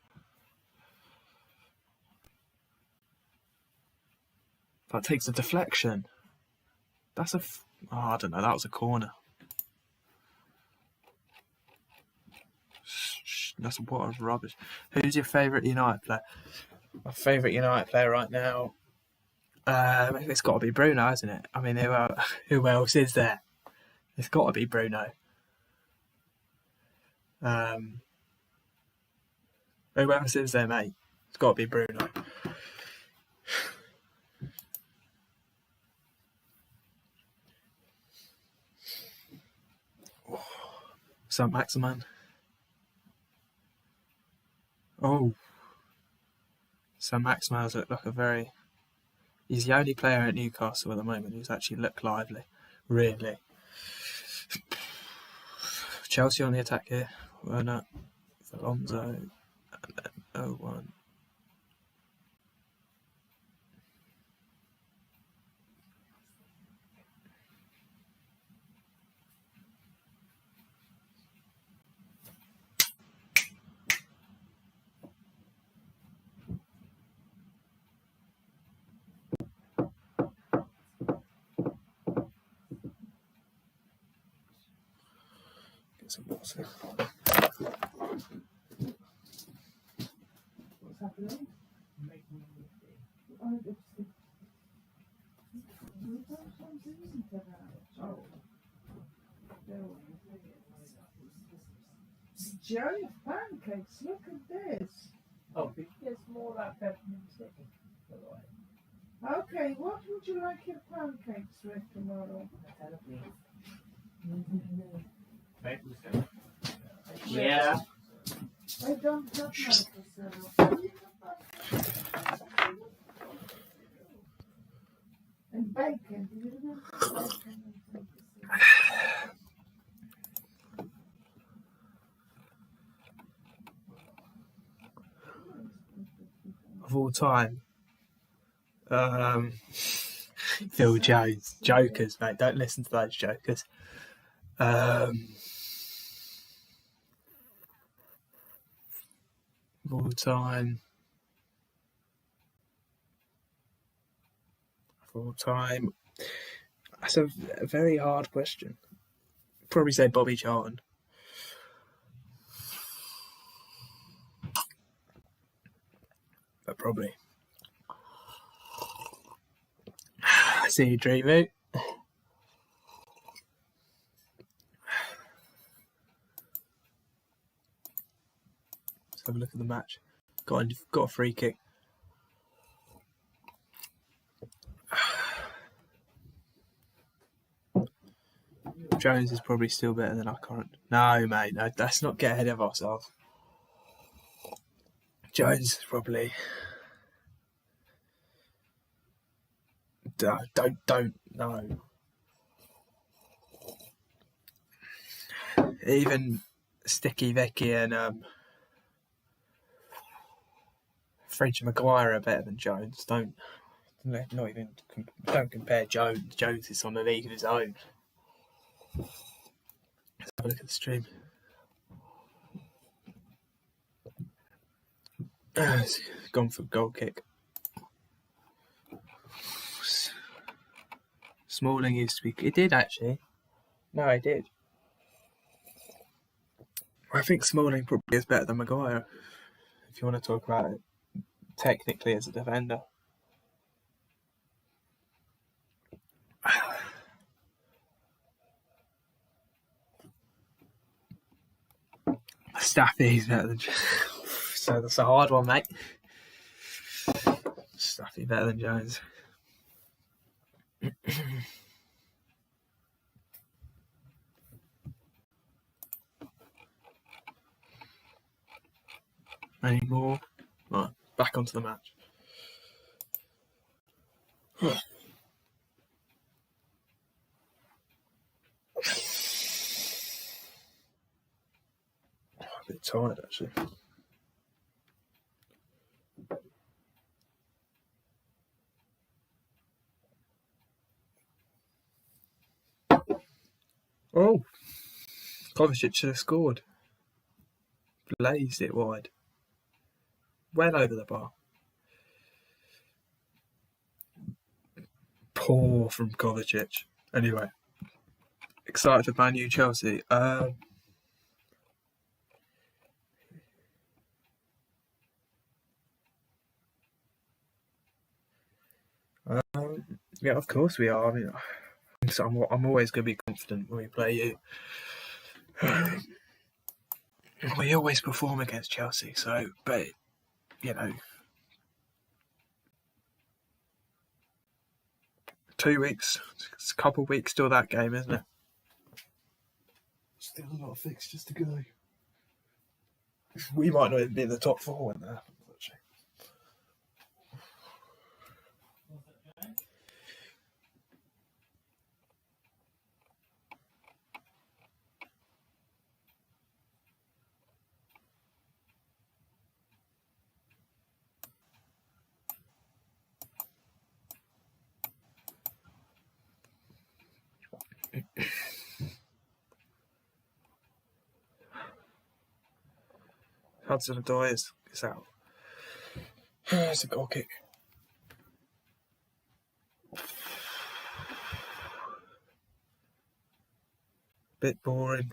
That takes a deflection. That's a... I don't know. That was a corner. That's what a rubbish. Who's your favourite United player? My favourite United player right now... it's got to be Bruno, hasn't it? I mean, who else is there? It's got to be Bruno. Who else is there, mate? It's got to be Bruno. So Maximan. Oh. So Maximan has looked like a very... He's the only player at Newcastle at the moment who's actually looked lively. Really. Chelsea on the attack here. Werner. Alonso. And then 0-1. Get some water. What's happening? Giant pancakes, look at this. Oh, but there's more like peppermint sticky, by the way. Okay, what would you like your pancakes with tomorrow? Maple syrup. Yeah. I don't have maple syrup. And bacon, do you have bacon and syrup? Of all time. Phil Jones. Jokers, mate. Don't listen to those jokers. Of all time. Of all time. That's a very hard question. Probably say Bobby Charlton. But probably. See you, Dreamy. Let's have a look at the match. Got a free kick. Jones is probably still better than our current. No, mate, no, let's not get ahead of ourselves. Jones is probably. Don't, no. Even Sticky Vicky and French Maguire are better than Jones. Don't compare Jones. Jones is on a league of his own. Let's have a look at the stream. It's gone for a goal kick. Smalling used to be... It did, actually. No, it did. I think Smalling probably is better than Maguire, if you want to talk about it technically as a defender. Staffy's better than Jones. So that's a hard one, mate. Staffy better than Jones. Any more? Right, back onto the match. A bit tired, actually. Oh, Kovacic should have scored. Blazed it wide. Well over the bar. Poor from Kovacic. Anyway, excited for Man U Chelsea. Yeah, of course we are. I mean, I'm always going to be confident when we play you. We always perform against Chelsea, so, but, you know, 2 weeks, it's a couple of weeks till that game, isn't it? Still a lot of fixtures to go. We might not even be in the top 4 when that happens, actually. Hudson-Odoi is out. It's a goal kick. Bit boring.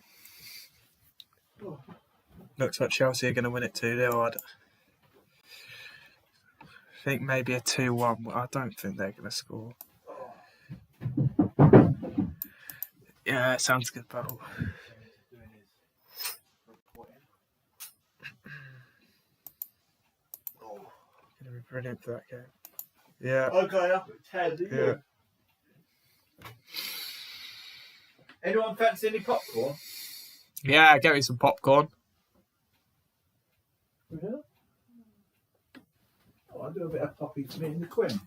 Looks like Chelsea are going to win it 2-0. I think maybe a 2-1, but I don't think they're going to score. Yeah, sounds good, Paul. Going to be brilliant for that game. Yeah. Okay, up at 10, Yeah. Anyone fancy any popcorn? Yeah, get me some popcorn. Yeah. Oh, I'll do a bit of poppy to me and the Queen.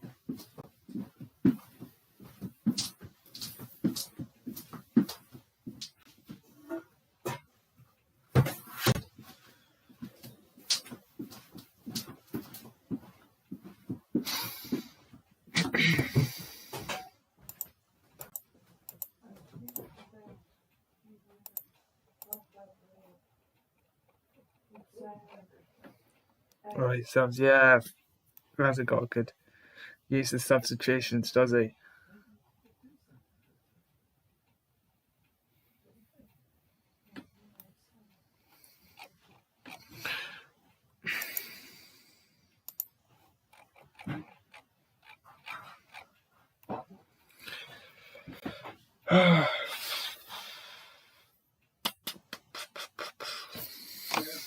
Oh, he sounds, yeah. He hasn't got a good use of substitutions, does he?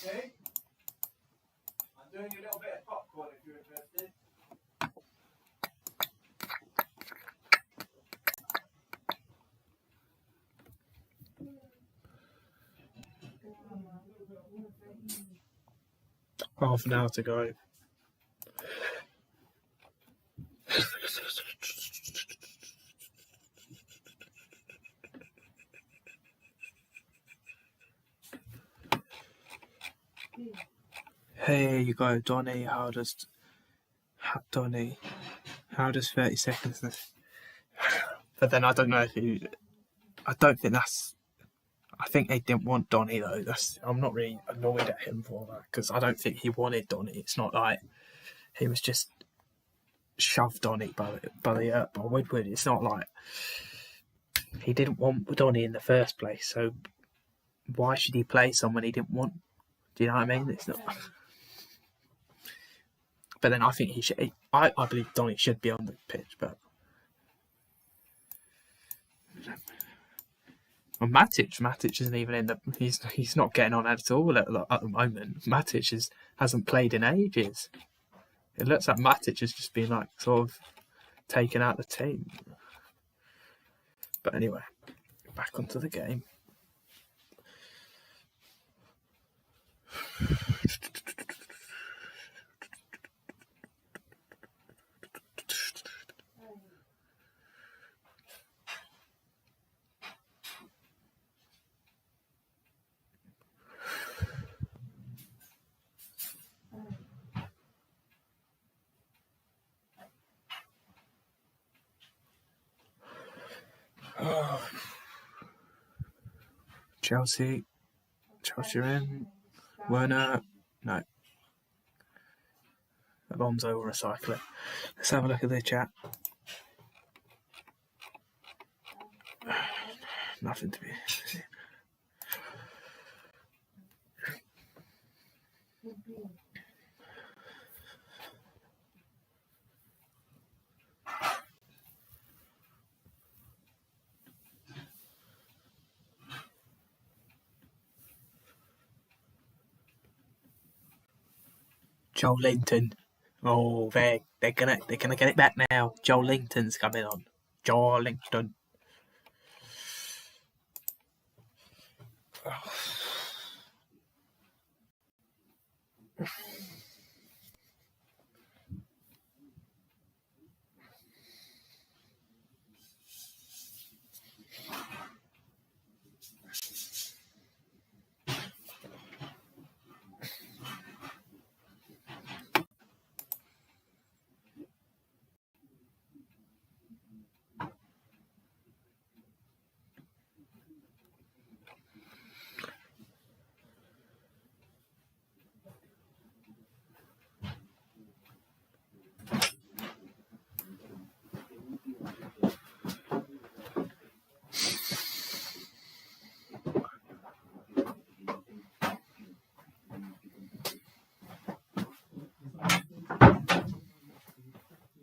Okay? I'm doing a little bit of popcorn if you're interested. Half an hour to go. Here you go, Donny. How does 30 seconds? But then I don't know if he. I don't think that's. I think they didn't want Donny though. I'm not really annoyed at him for that because I don't think he wanted Donny. It's not like he was just shoved Donny by Woodward. It's not like he didn't want Donny in the first place. So why should he play someone he didn't want? Do you know what I mean? It's not. But then I think he should. I believe Donny should be on the pitch, but Well, Matic isn't even in the. He's not getting on at all at the moment. Matic hasn't played in ages. It looks like Matic has just been like sort of taken out the team. But anyway, back onto the game. Chelsea are in. Werner, no. Alonso will recycle it. Let's have a look at the chat. Nothing to be. Joel Linton. Oh, they're gonna get it back now. Joel Linton's coming on. Joel Linton.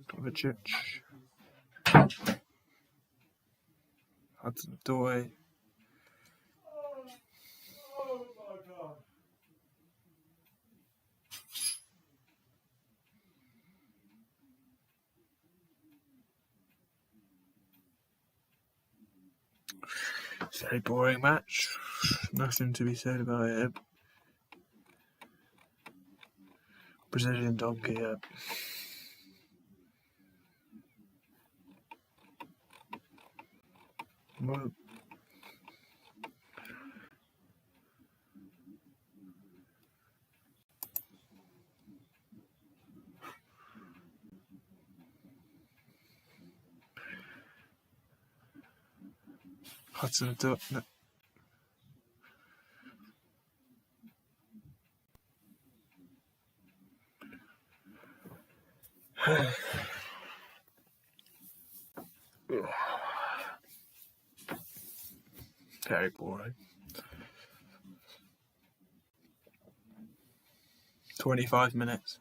Kovacic. Hudson-Odoi. It's a very boring match. Nothing to be said about it. Brazilian donkey. Well, Hudson-Odoi. No. Very boring. 25 minutes.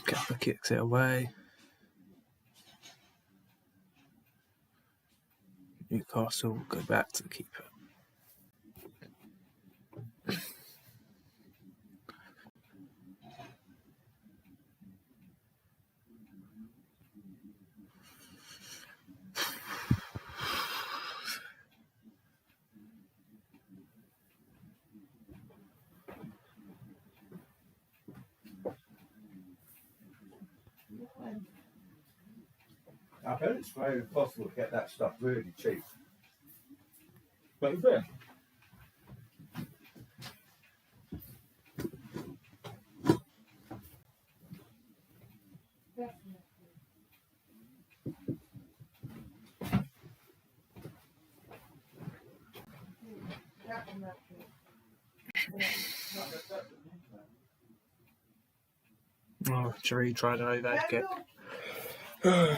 Gaffer kicks it away. Newcastle will go back to the keeper. I've heard it's very possible to get that stuff really cheap. But it's there. Oh, Jerry tried an overhead kick. Oh.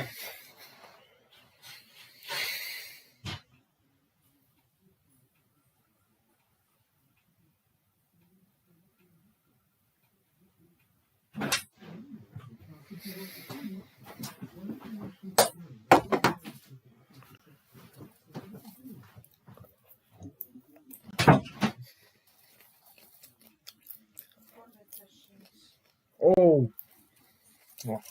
Oh.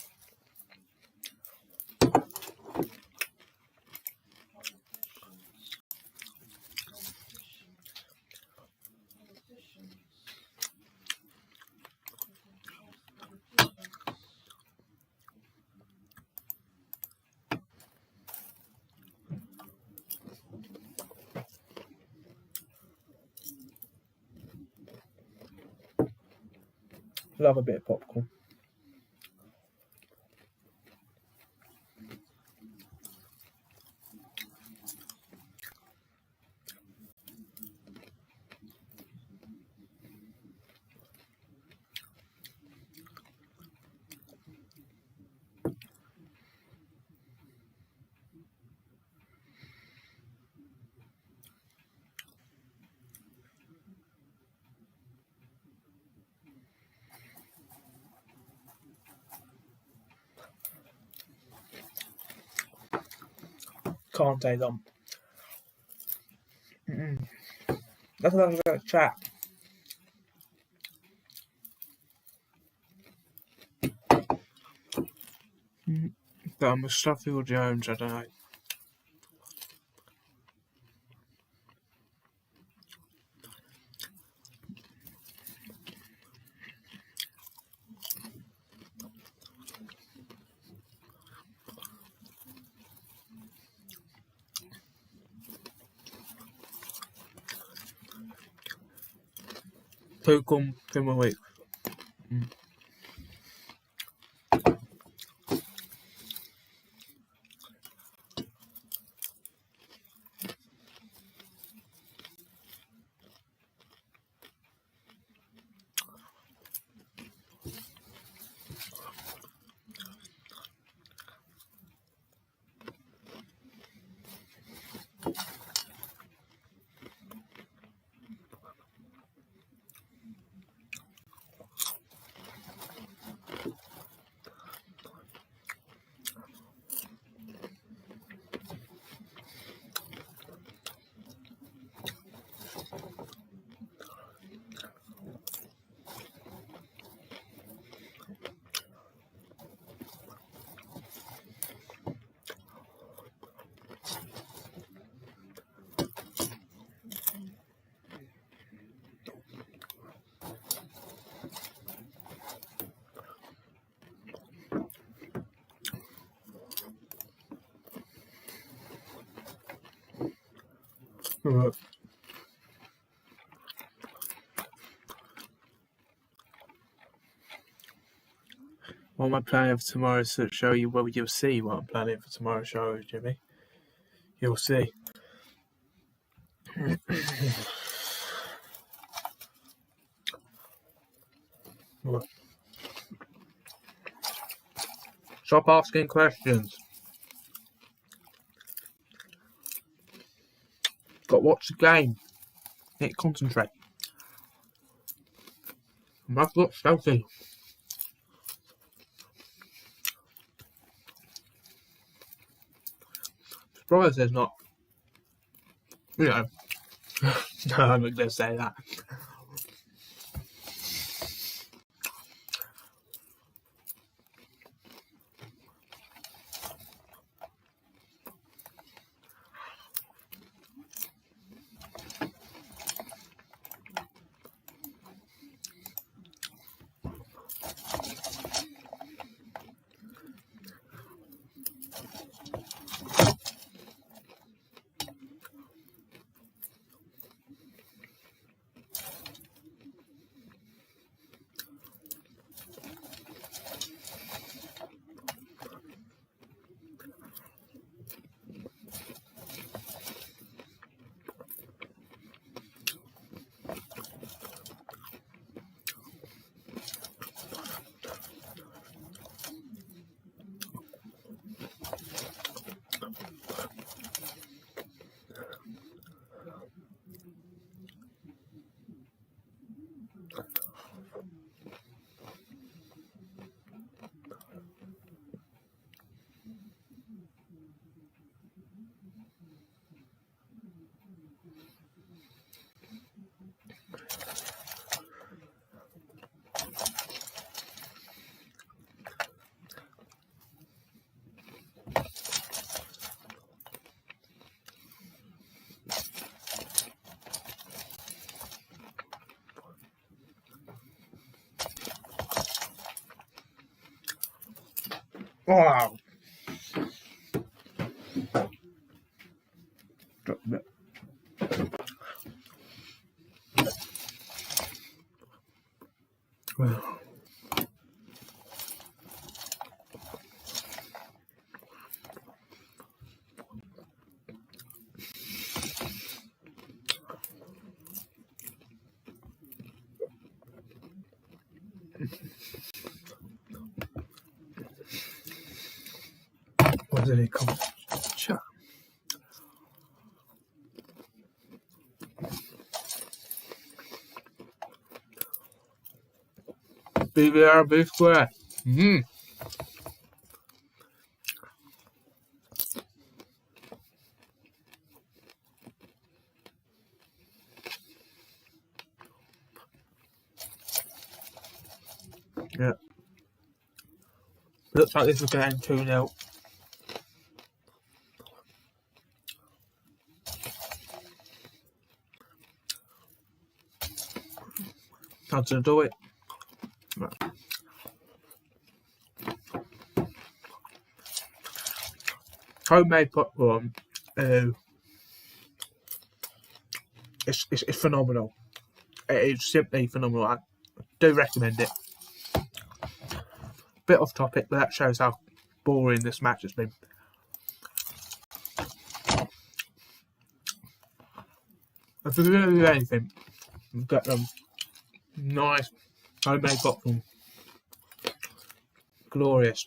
Love a bit of popcorn. Can't take them. That's what I was going to chat. But I'm a Sheffield Jones, I don't know. Who come from a week? Right. What am I planning for tomorrow's show? You'll see what I'm planning for tomorrow's show, Jimmy. You'll see. What? Stop asking questions. Got to watch the game. Need to concentrate. I've got stealthy. Surprised there's not. You know. No, I'm not going to say that. Wow. Drop a bit. Well. What did it call? Chat. BBR B square. Yeah. Looks like this is going 2-0. How to do it? Right. Homemade popcorn. It's phenomenal. It is simply phenomenal. I do recommend it. Bit off topic, but that shows how boring this match has been. If you're going to do anything, get them nice homemade popcorn. Glorious.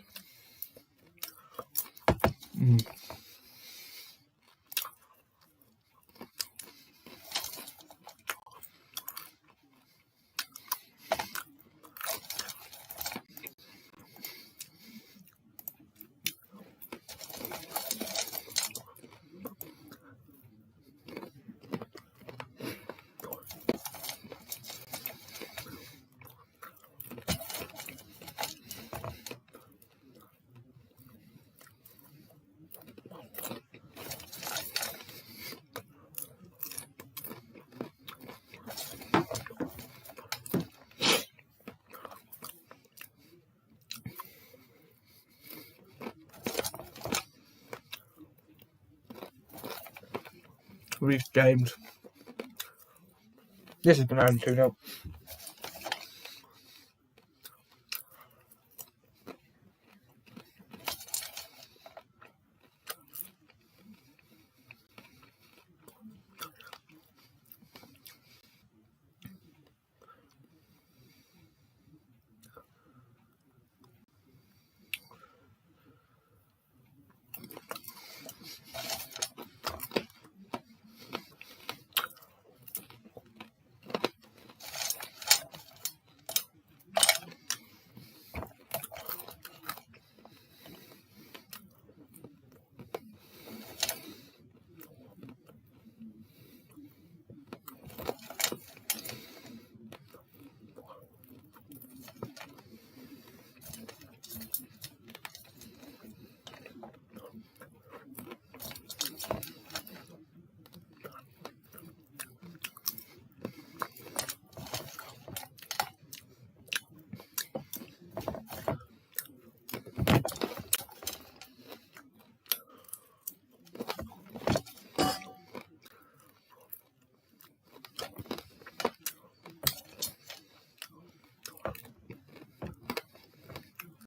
Reece James. This is going to end 2-0.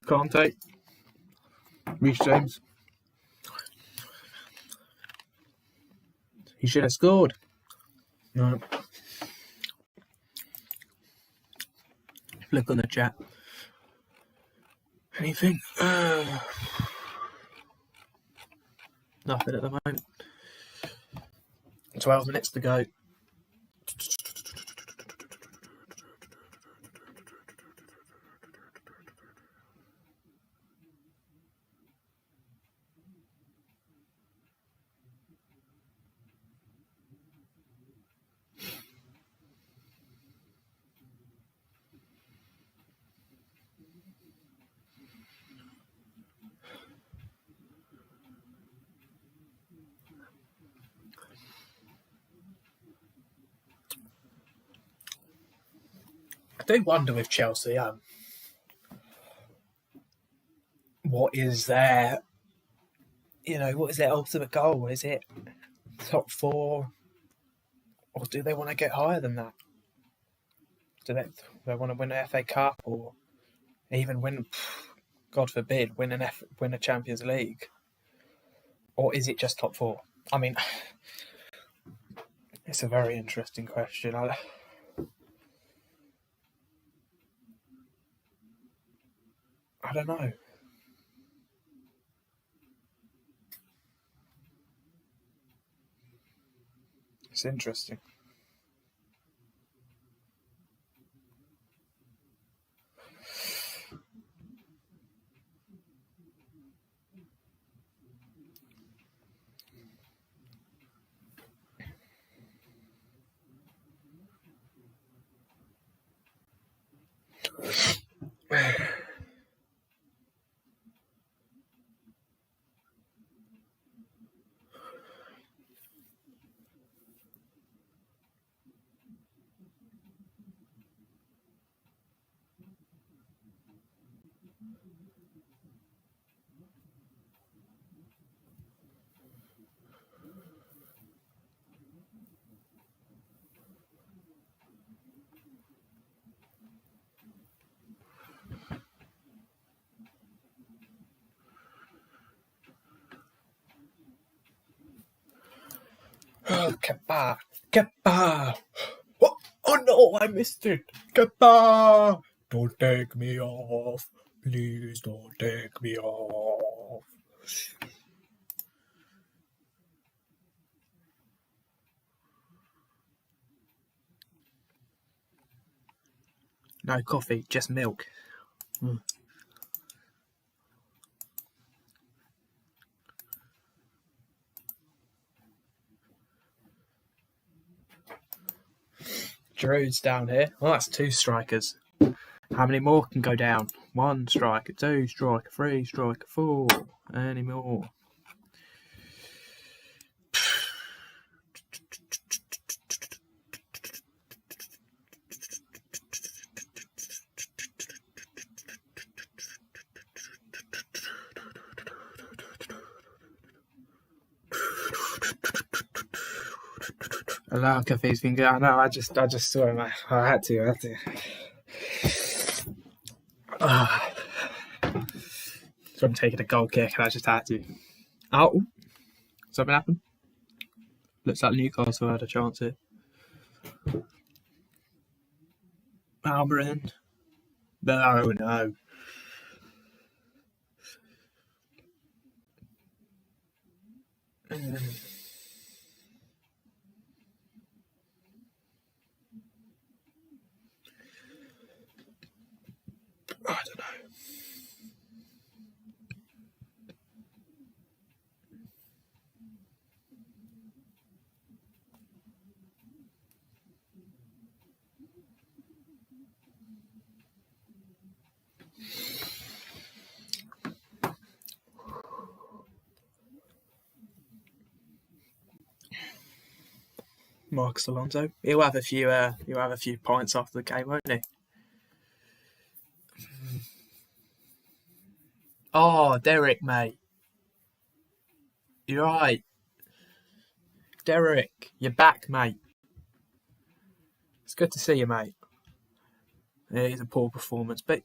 Kante. Reece James. He should have scored. No. Look on the chat. Anything? Nothing at the moment. 12 minutes to go. I do wonder with Chelsea, what is their, what is their ultimate goal? Is it top 4, or do they want to get higher than that? Do they want to win an FA Cup, or even win, God forbid, win a Champions League? Or is it just top 4? I mean, it's a very interesting question. I don't know. It's interesting. Oh, Kepa! Kepa! Oh no, I missed it! Kepa! Don't take me off. Please don't take me off. No coffee, just milk. Giroud's down here. Well, that's 2 strikers. How many more can go down? 1 striker, 2 striker, 3 striker, 4. Any more? Allow Cafe's been good. I know. I just saw him. I had to. So I'm taking a goal kick, and I just had to. Oh, something happened. Looks like Newcastle had a chance here. Almiron. No. I don't know. Marcus Alonso. He'll have a few pints after the game, won't he? Oh, Derek, mate. You're right. Derek, you're back, mate. It's good to see you, mate. It is a poor performance, but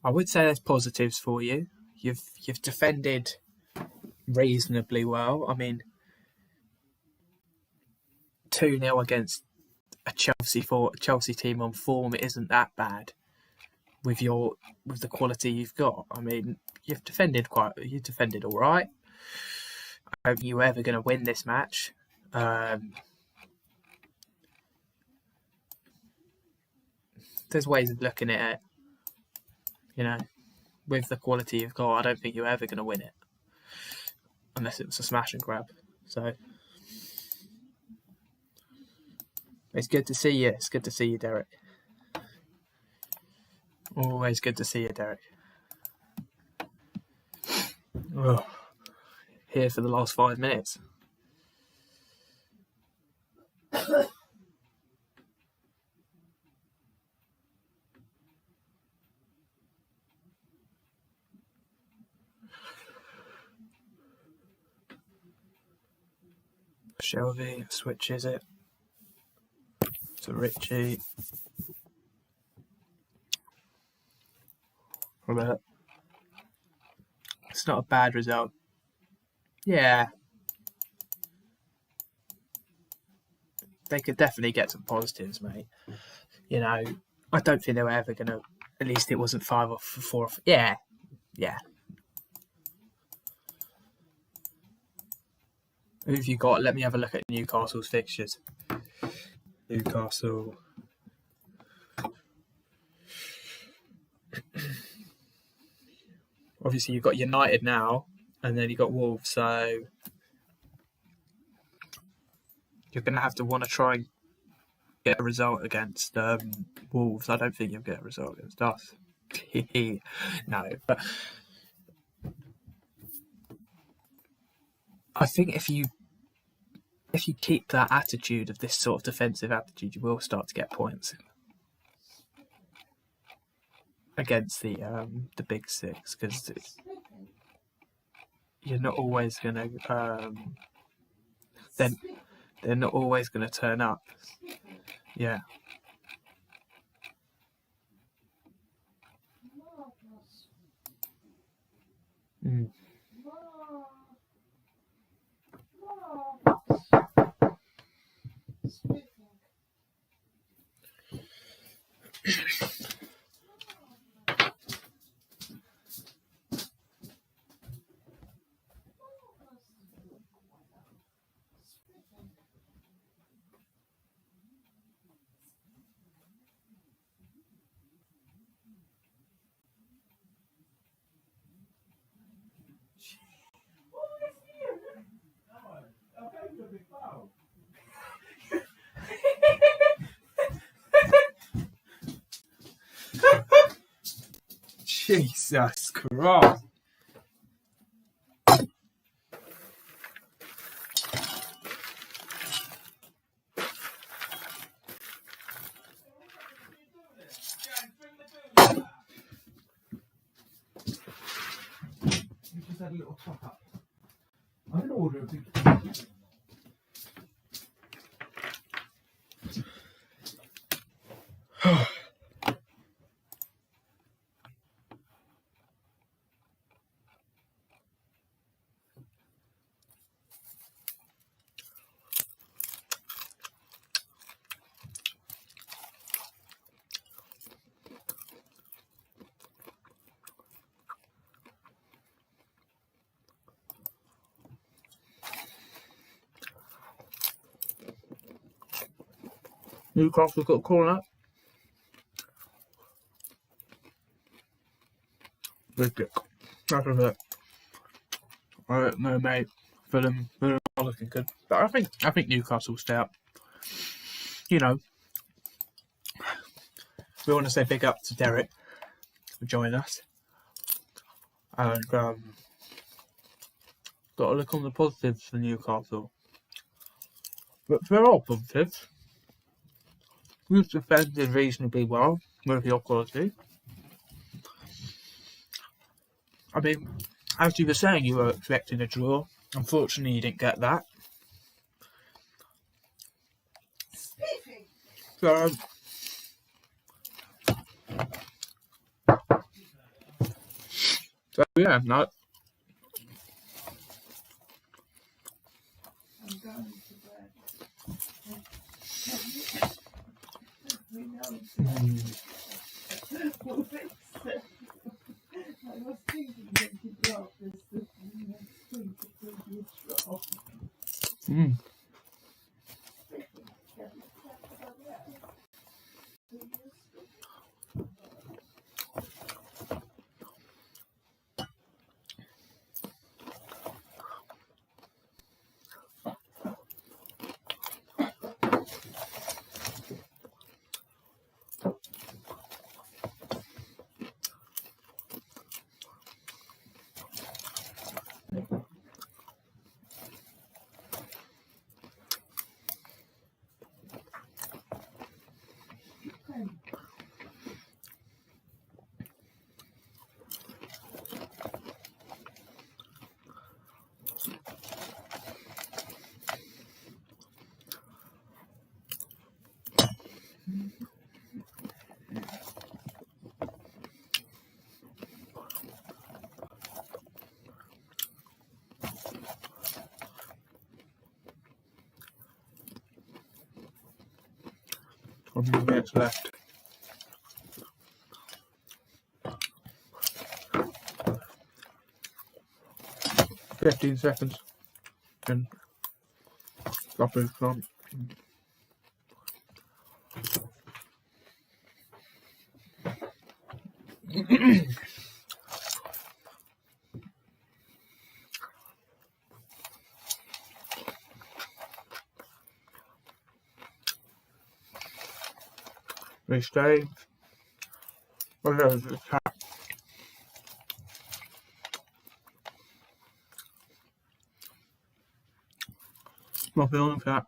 I would say there's positives for you. You've defended reasonably well. I mean, 2-0 against a Chelsea team on form isn't that bad with the quality you've got. I mean, you've defended all right. I don't think you're ever going to win this match. There's ways of looking at it. You know, with the quality you've got, I don't think you're ever going to win it unless it was a smash and grab. So it's good to see you. It's good to see you, Derek. Always good to see you, Derek. Oh, here for the last 5 minutes. Shelby switches it to Richie. Robert. It's not a bad result. Yeah. They could definitely get some positives, mate. You know, I don't think they were ever going to, at least it wasn't 5 or 4. Yeah. Who have you got? Let me have a look at Newcastle's fixtures. Newcastle. Obviously, you've got United now, and then you've got Wolves, so you're going to have to want to try and get a result against Wolves. I don't think you'll get a result against us. No, but I think if you keep that attitude of this sort of defensive attitude, you will start to get points against the big six, because you're not always going to. Then they're not always going to turn up. Yeah. Mm. Jesus Christ. You just had a little top up. I'm going to order a big. Newcastle's got a corner. Big kick. That's a bit. I don't know, mate. Fulham are looking good, but I think Newcastle will stay up. You know, we want to say big up to Derek for joining us, and got to look on the positives for Newcastle. But they're all positives. We've defended reasonably well with your quality. I mean, as you were saying, you were expecting a draw. Unfortunately, you didn't get that. So, So yeah, no. I'm going to bed. We know we'll fix it. I was thinking that you brought this to next week it will be strong. Mm. Probably minutes left. 15 seconds. And drop in front. Restay. Whatever the cat. Not feeling cat.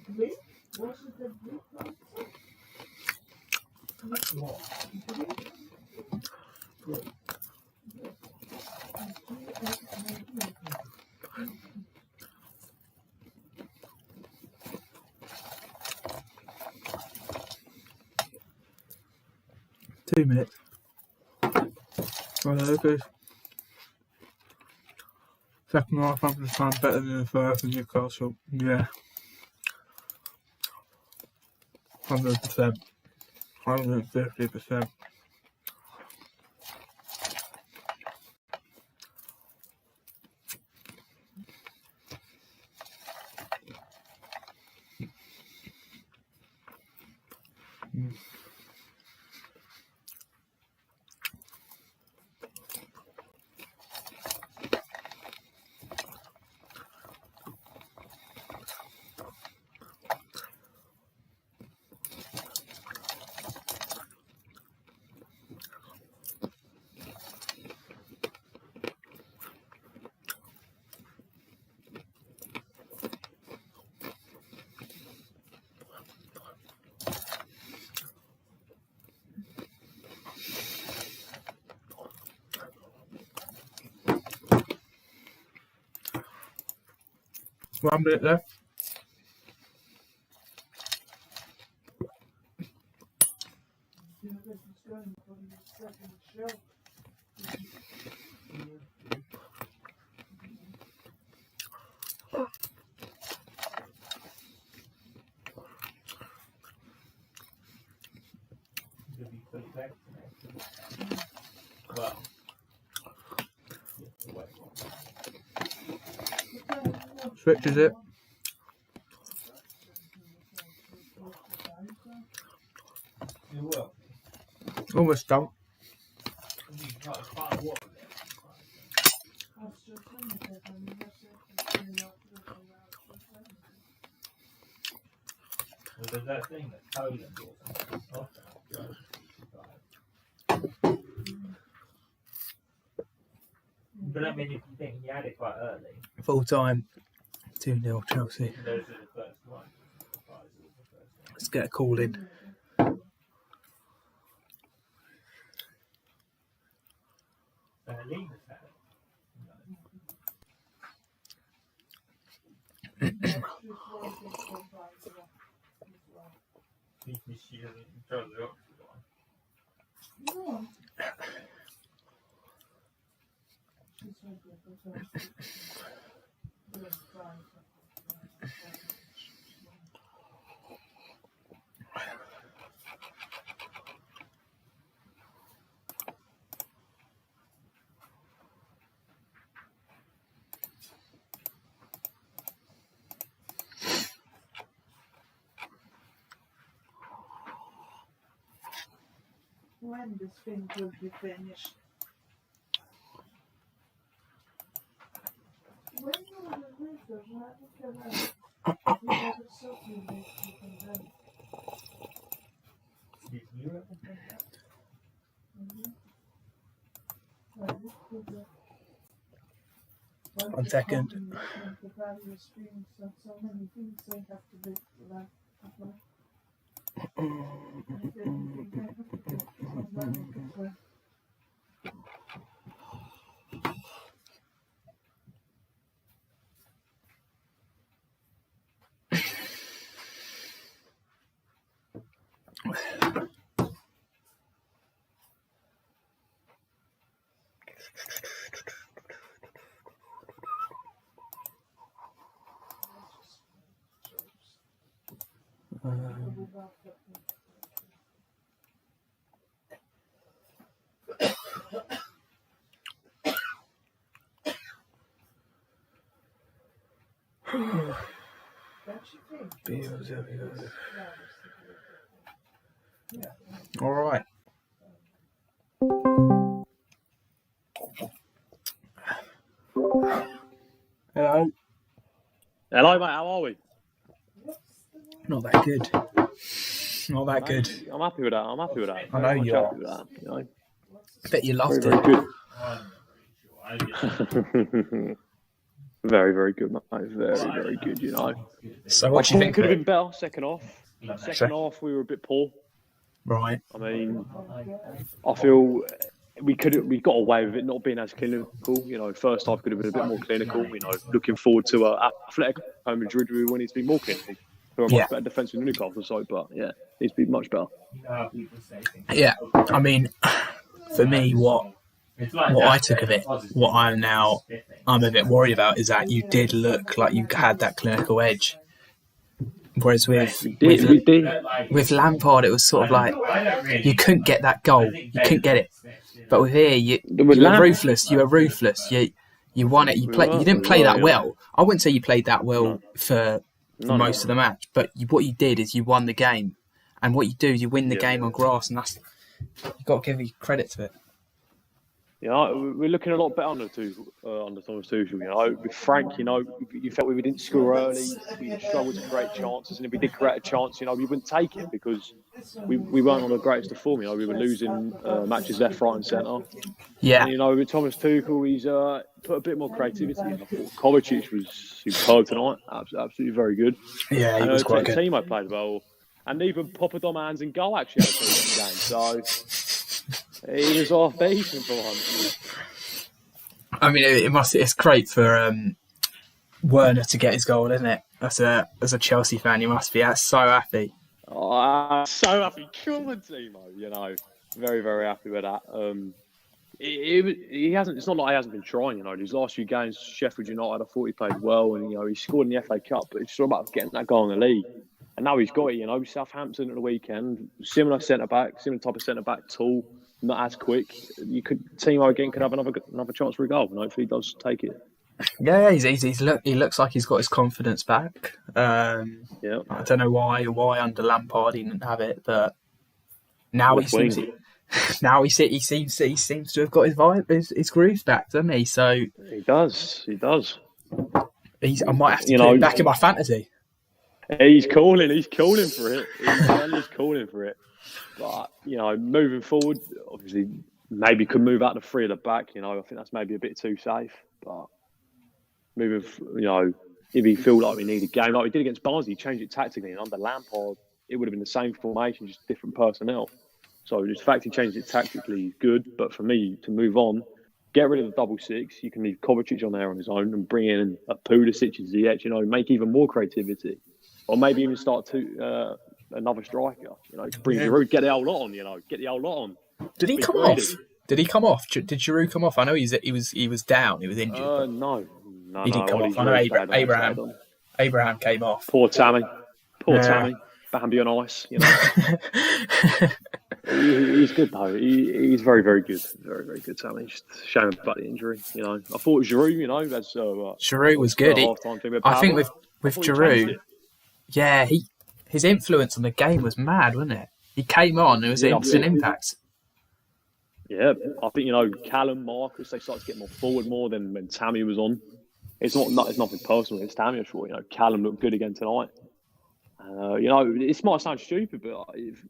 Blue? Was it the blue one? What? 2 minutes. Well, okay. Second half, 100% better than the first in Newcastle. Yeah. 100%. 150%. One minute left. Yeah, this is going for the second show. You'll be fully vaccinated. Well, you have to wait one. Switches it. You will. Almost done. You've got a pot of water there. Well, there's that thing that Poland or something. But I mean, if you think you had it quite early, Full time. 2-0 Chelsea. those are the first one. Let's get a call in. Because she doesn't throw the Oxford one. No. She's regular, but yes, fine. When this thing will be finished? When you will be finished, you have a something that you can do. Did you ever think that? One second. The various things, and so many things they have to do for that. All right. Hello. Hello, mate. How are we? Not that good. Not that good. I'm happy with that. I'm happy with that. I know you are. Happy with that, you know. I bet you loved Very, it. very good. I'm not really sure. Very, very good, mate. Very, very good, you know. So what do you think? Could of have it? been better second half. Second half, we were a bit poor. Right. I mean, I feel we got away with it not being as clinical. You know, first half could have been a bit more clinical. You know, looking forward to Athletic home Madrid, we need to be more clinical. They're a much better defence than Newcastle, so but yeah, needs to be much better. Yeah. I mean, for me, what I took of it, what I'm a bit worried about is that you did look like you had that clinical edge. Whereas with Lampard, it was sort of like you couldn't get that goal, you couldn't get it. But with here, you were ruthless. You were ruthless. You won it. You didn't play that well. I wouldn't say you played that well for most of the match. But what you did is you won the game, and what you do is you win the game on grass, and that's you've got to give you credit to it. Yeah, we're looking a lot better under Thomas Tuchel. You know, with Frank, you know, you felt we didn't score early, we struggled to create chances, and if we did create a chance, you know, we wouldn't take it because we weren't on the greatest of form. You know, we were losing matches left, right, and centre. Yeah. And, you know, with Thomas Tuchel, he's put a bit more creativity in. I thought Kovacic was superb tonight, absolutely very good. Yeah, he was quite good. Timo played well, and even Papadomans in goal actually had a decent game. So. He was off decent for once. I mean, it's great for Werner to get his goal, isn't it? As a Chelsea fan, you must be so happy. Oh, I'm so happy. Come on, Timo. You know, very, very happy with that. He hasn't. It's not like he hasn't been trying. You know, these last few games, Sheffield United, I thought he played well, and you know, he scored in the FA Cup. But it's all about getting that goal in the league. And now he's got it. You know, Southampton at the weekend, similar centre back, similar type of centre back, tall. Not as quick. Timo again could have another chance for a goal, and hopefully he does take it. Yeah, he looks like he's got his confidence back. I don't know why under Lampard he didn't have it, but now he seems to have got his vibe, his groove back, doesn't he? So he does. I might have to put him back in my fantasy. He's calling for it. He's calling for it. But, you know, moving forward, obviously, maybe could move out the three at the back. You know, I think that's maybe a bit too safe. But moving, you know, if he feel like we need a game like we did against Barnsley, changed it tactically. And under Lampard, it would have been the same formation, just different personnel. So the fact he changed it tactically is good. But for me, to move on, get rid of the double six. You can leave Kovacic on there on his own and bring in a Pulisic and Ziyech, you know, make even more creativity. Or maybe even start another striker. Bring Giroud, get the whole lot on. Get the whole lot on. Did he Be come greedy. off? Did he come off? Did Giroud come off? I know he was down. He was injured. But No, he didn't come Ollie off. I know Giroud stayed on, Abraham. stayed on. Abraham came off. Poor Tammy. Yeah. Tammy. Bambi on ice. He's good though. He's very, very good. Very, very good, Tammy. Just shame about the injury. I thought Giroud. That's Giroud was good. I think with Giroud, yeah, his influence on the game was mad, wasn't it? He came on. It was instant impact. Yeah, I think Callum, Marcus, they started to get more forward more than when Tammy was on. It's nothing personal. It's Tammy, I'm sure. Callum looked good again tonight. It might sound stupid, but if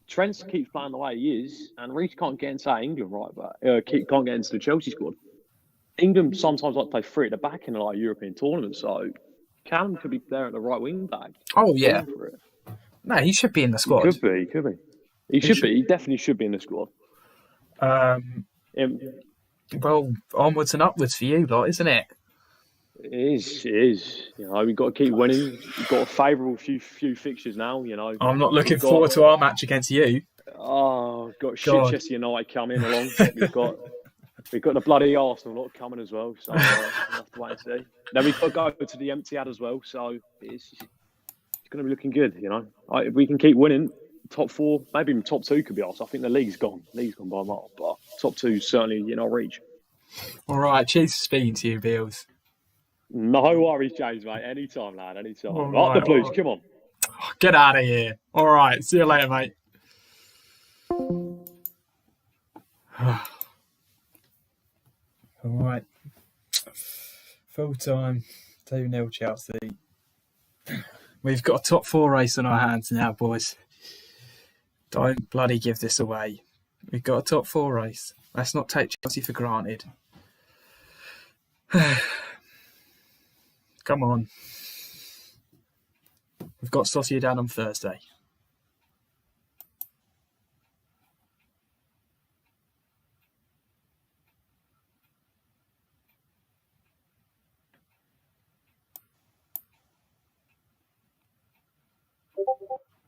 Trent keeps playing the way he is, and Reece can't get into England, right? But can't get into the Chelsea squad. England sometimes like to play three at the back in a European tournament, so Callum could be there at the right wing back. Oh yeah, no, he should be in the squad. He could be. He should be. He definitely should be in the squad. Well, onwards and upwards for you lot, isn't it? It is. We've got to keep winning. We've got a favourable few fixtures now. I'm not looking forward to our match against you. Oh, we've got Chester United coming along. We've got the bloody Arsenal lot coming as well. So we'll have to wait and see. Then we've got to go to the Etihad as well. So it's going to be looking good. If we can keep winning, top 4, maybe even top 2 could be ours. I think the league's gone. League's gone by a mile, but top 2 is certainly in our reach. All right, cheers for speaking to you, Beals. No worries, James, mate. Anytime, lad. Anytime. Right, the Blues, come on. Get out of here. All right, see you later, mate. All right. Full time, 2-0 Chelsea. We've got a top 4 race on our hands now, boys. Don't bloody give this away. We've got a top 4 race. Let's not take Chelsea for granted. Come on. We've got Sociedad on Thursday.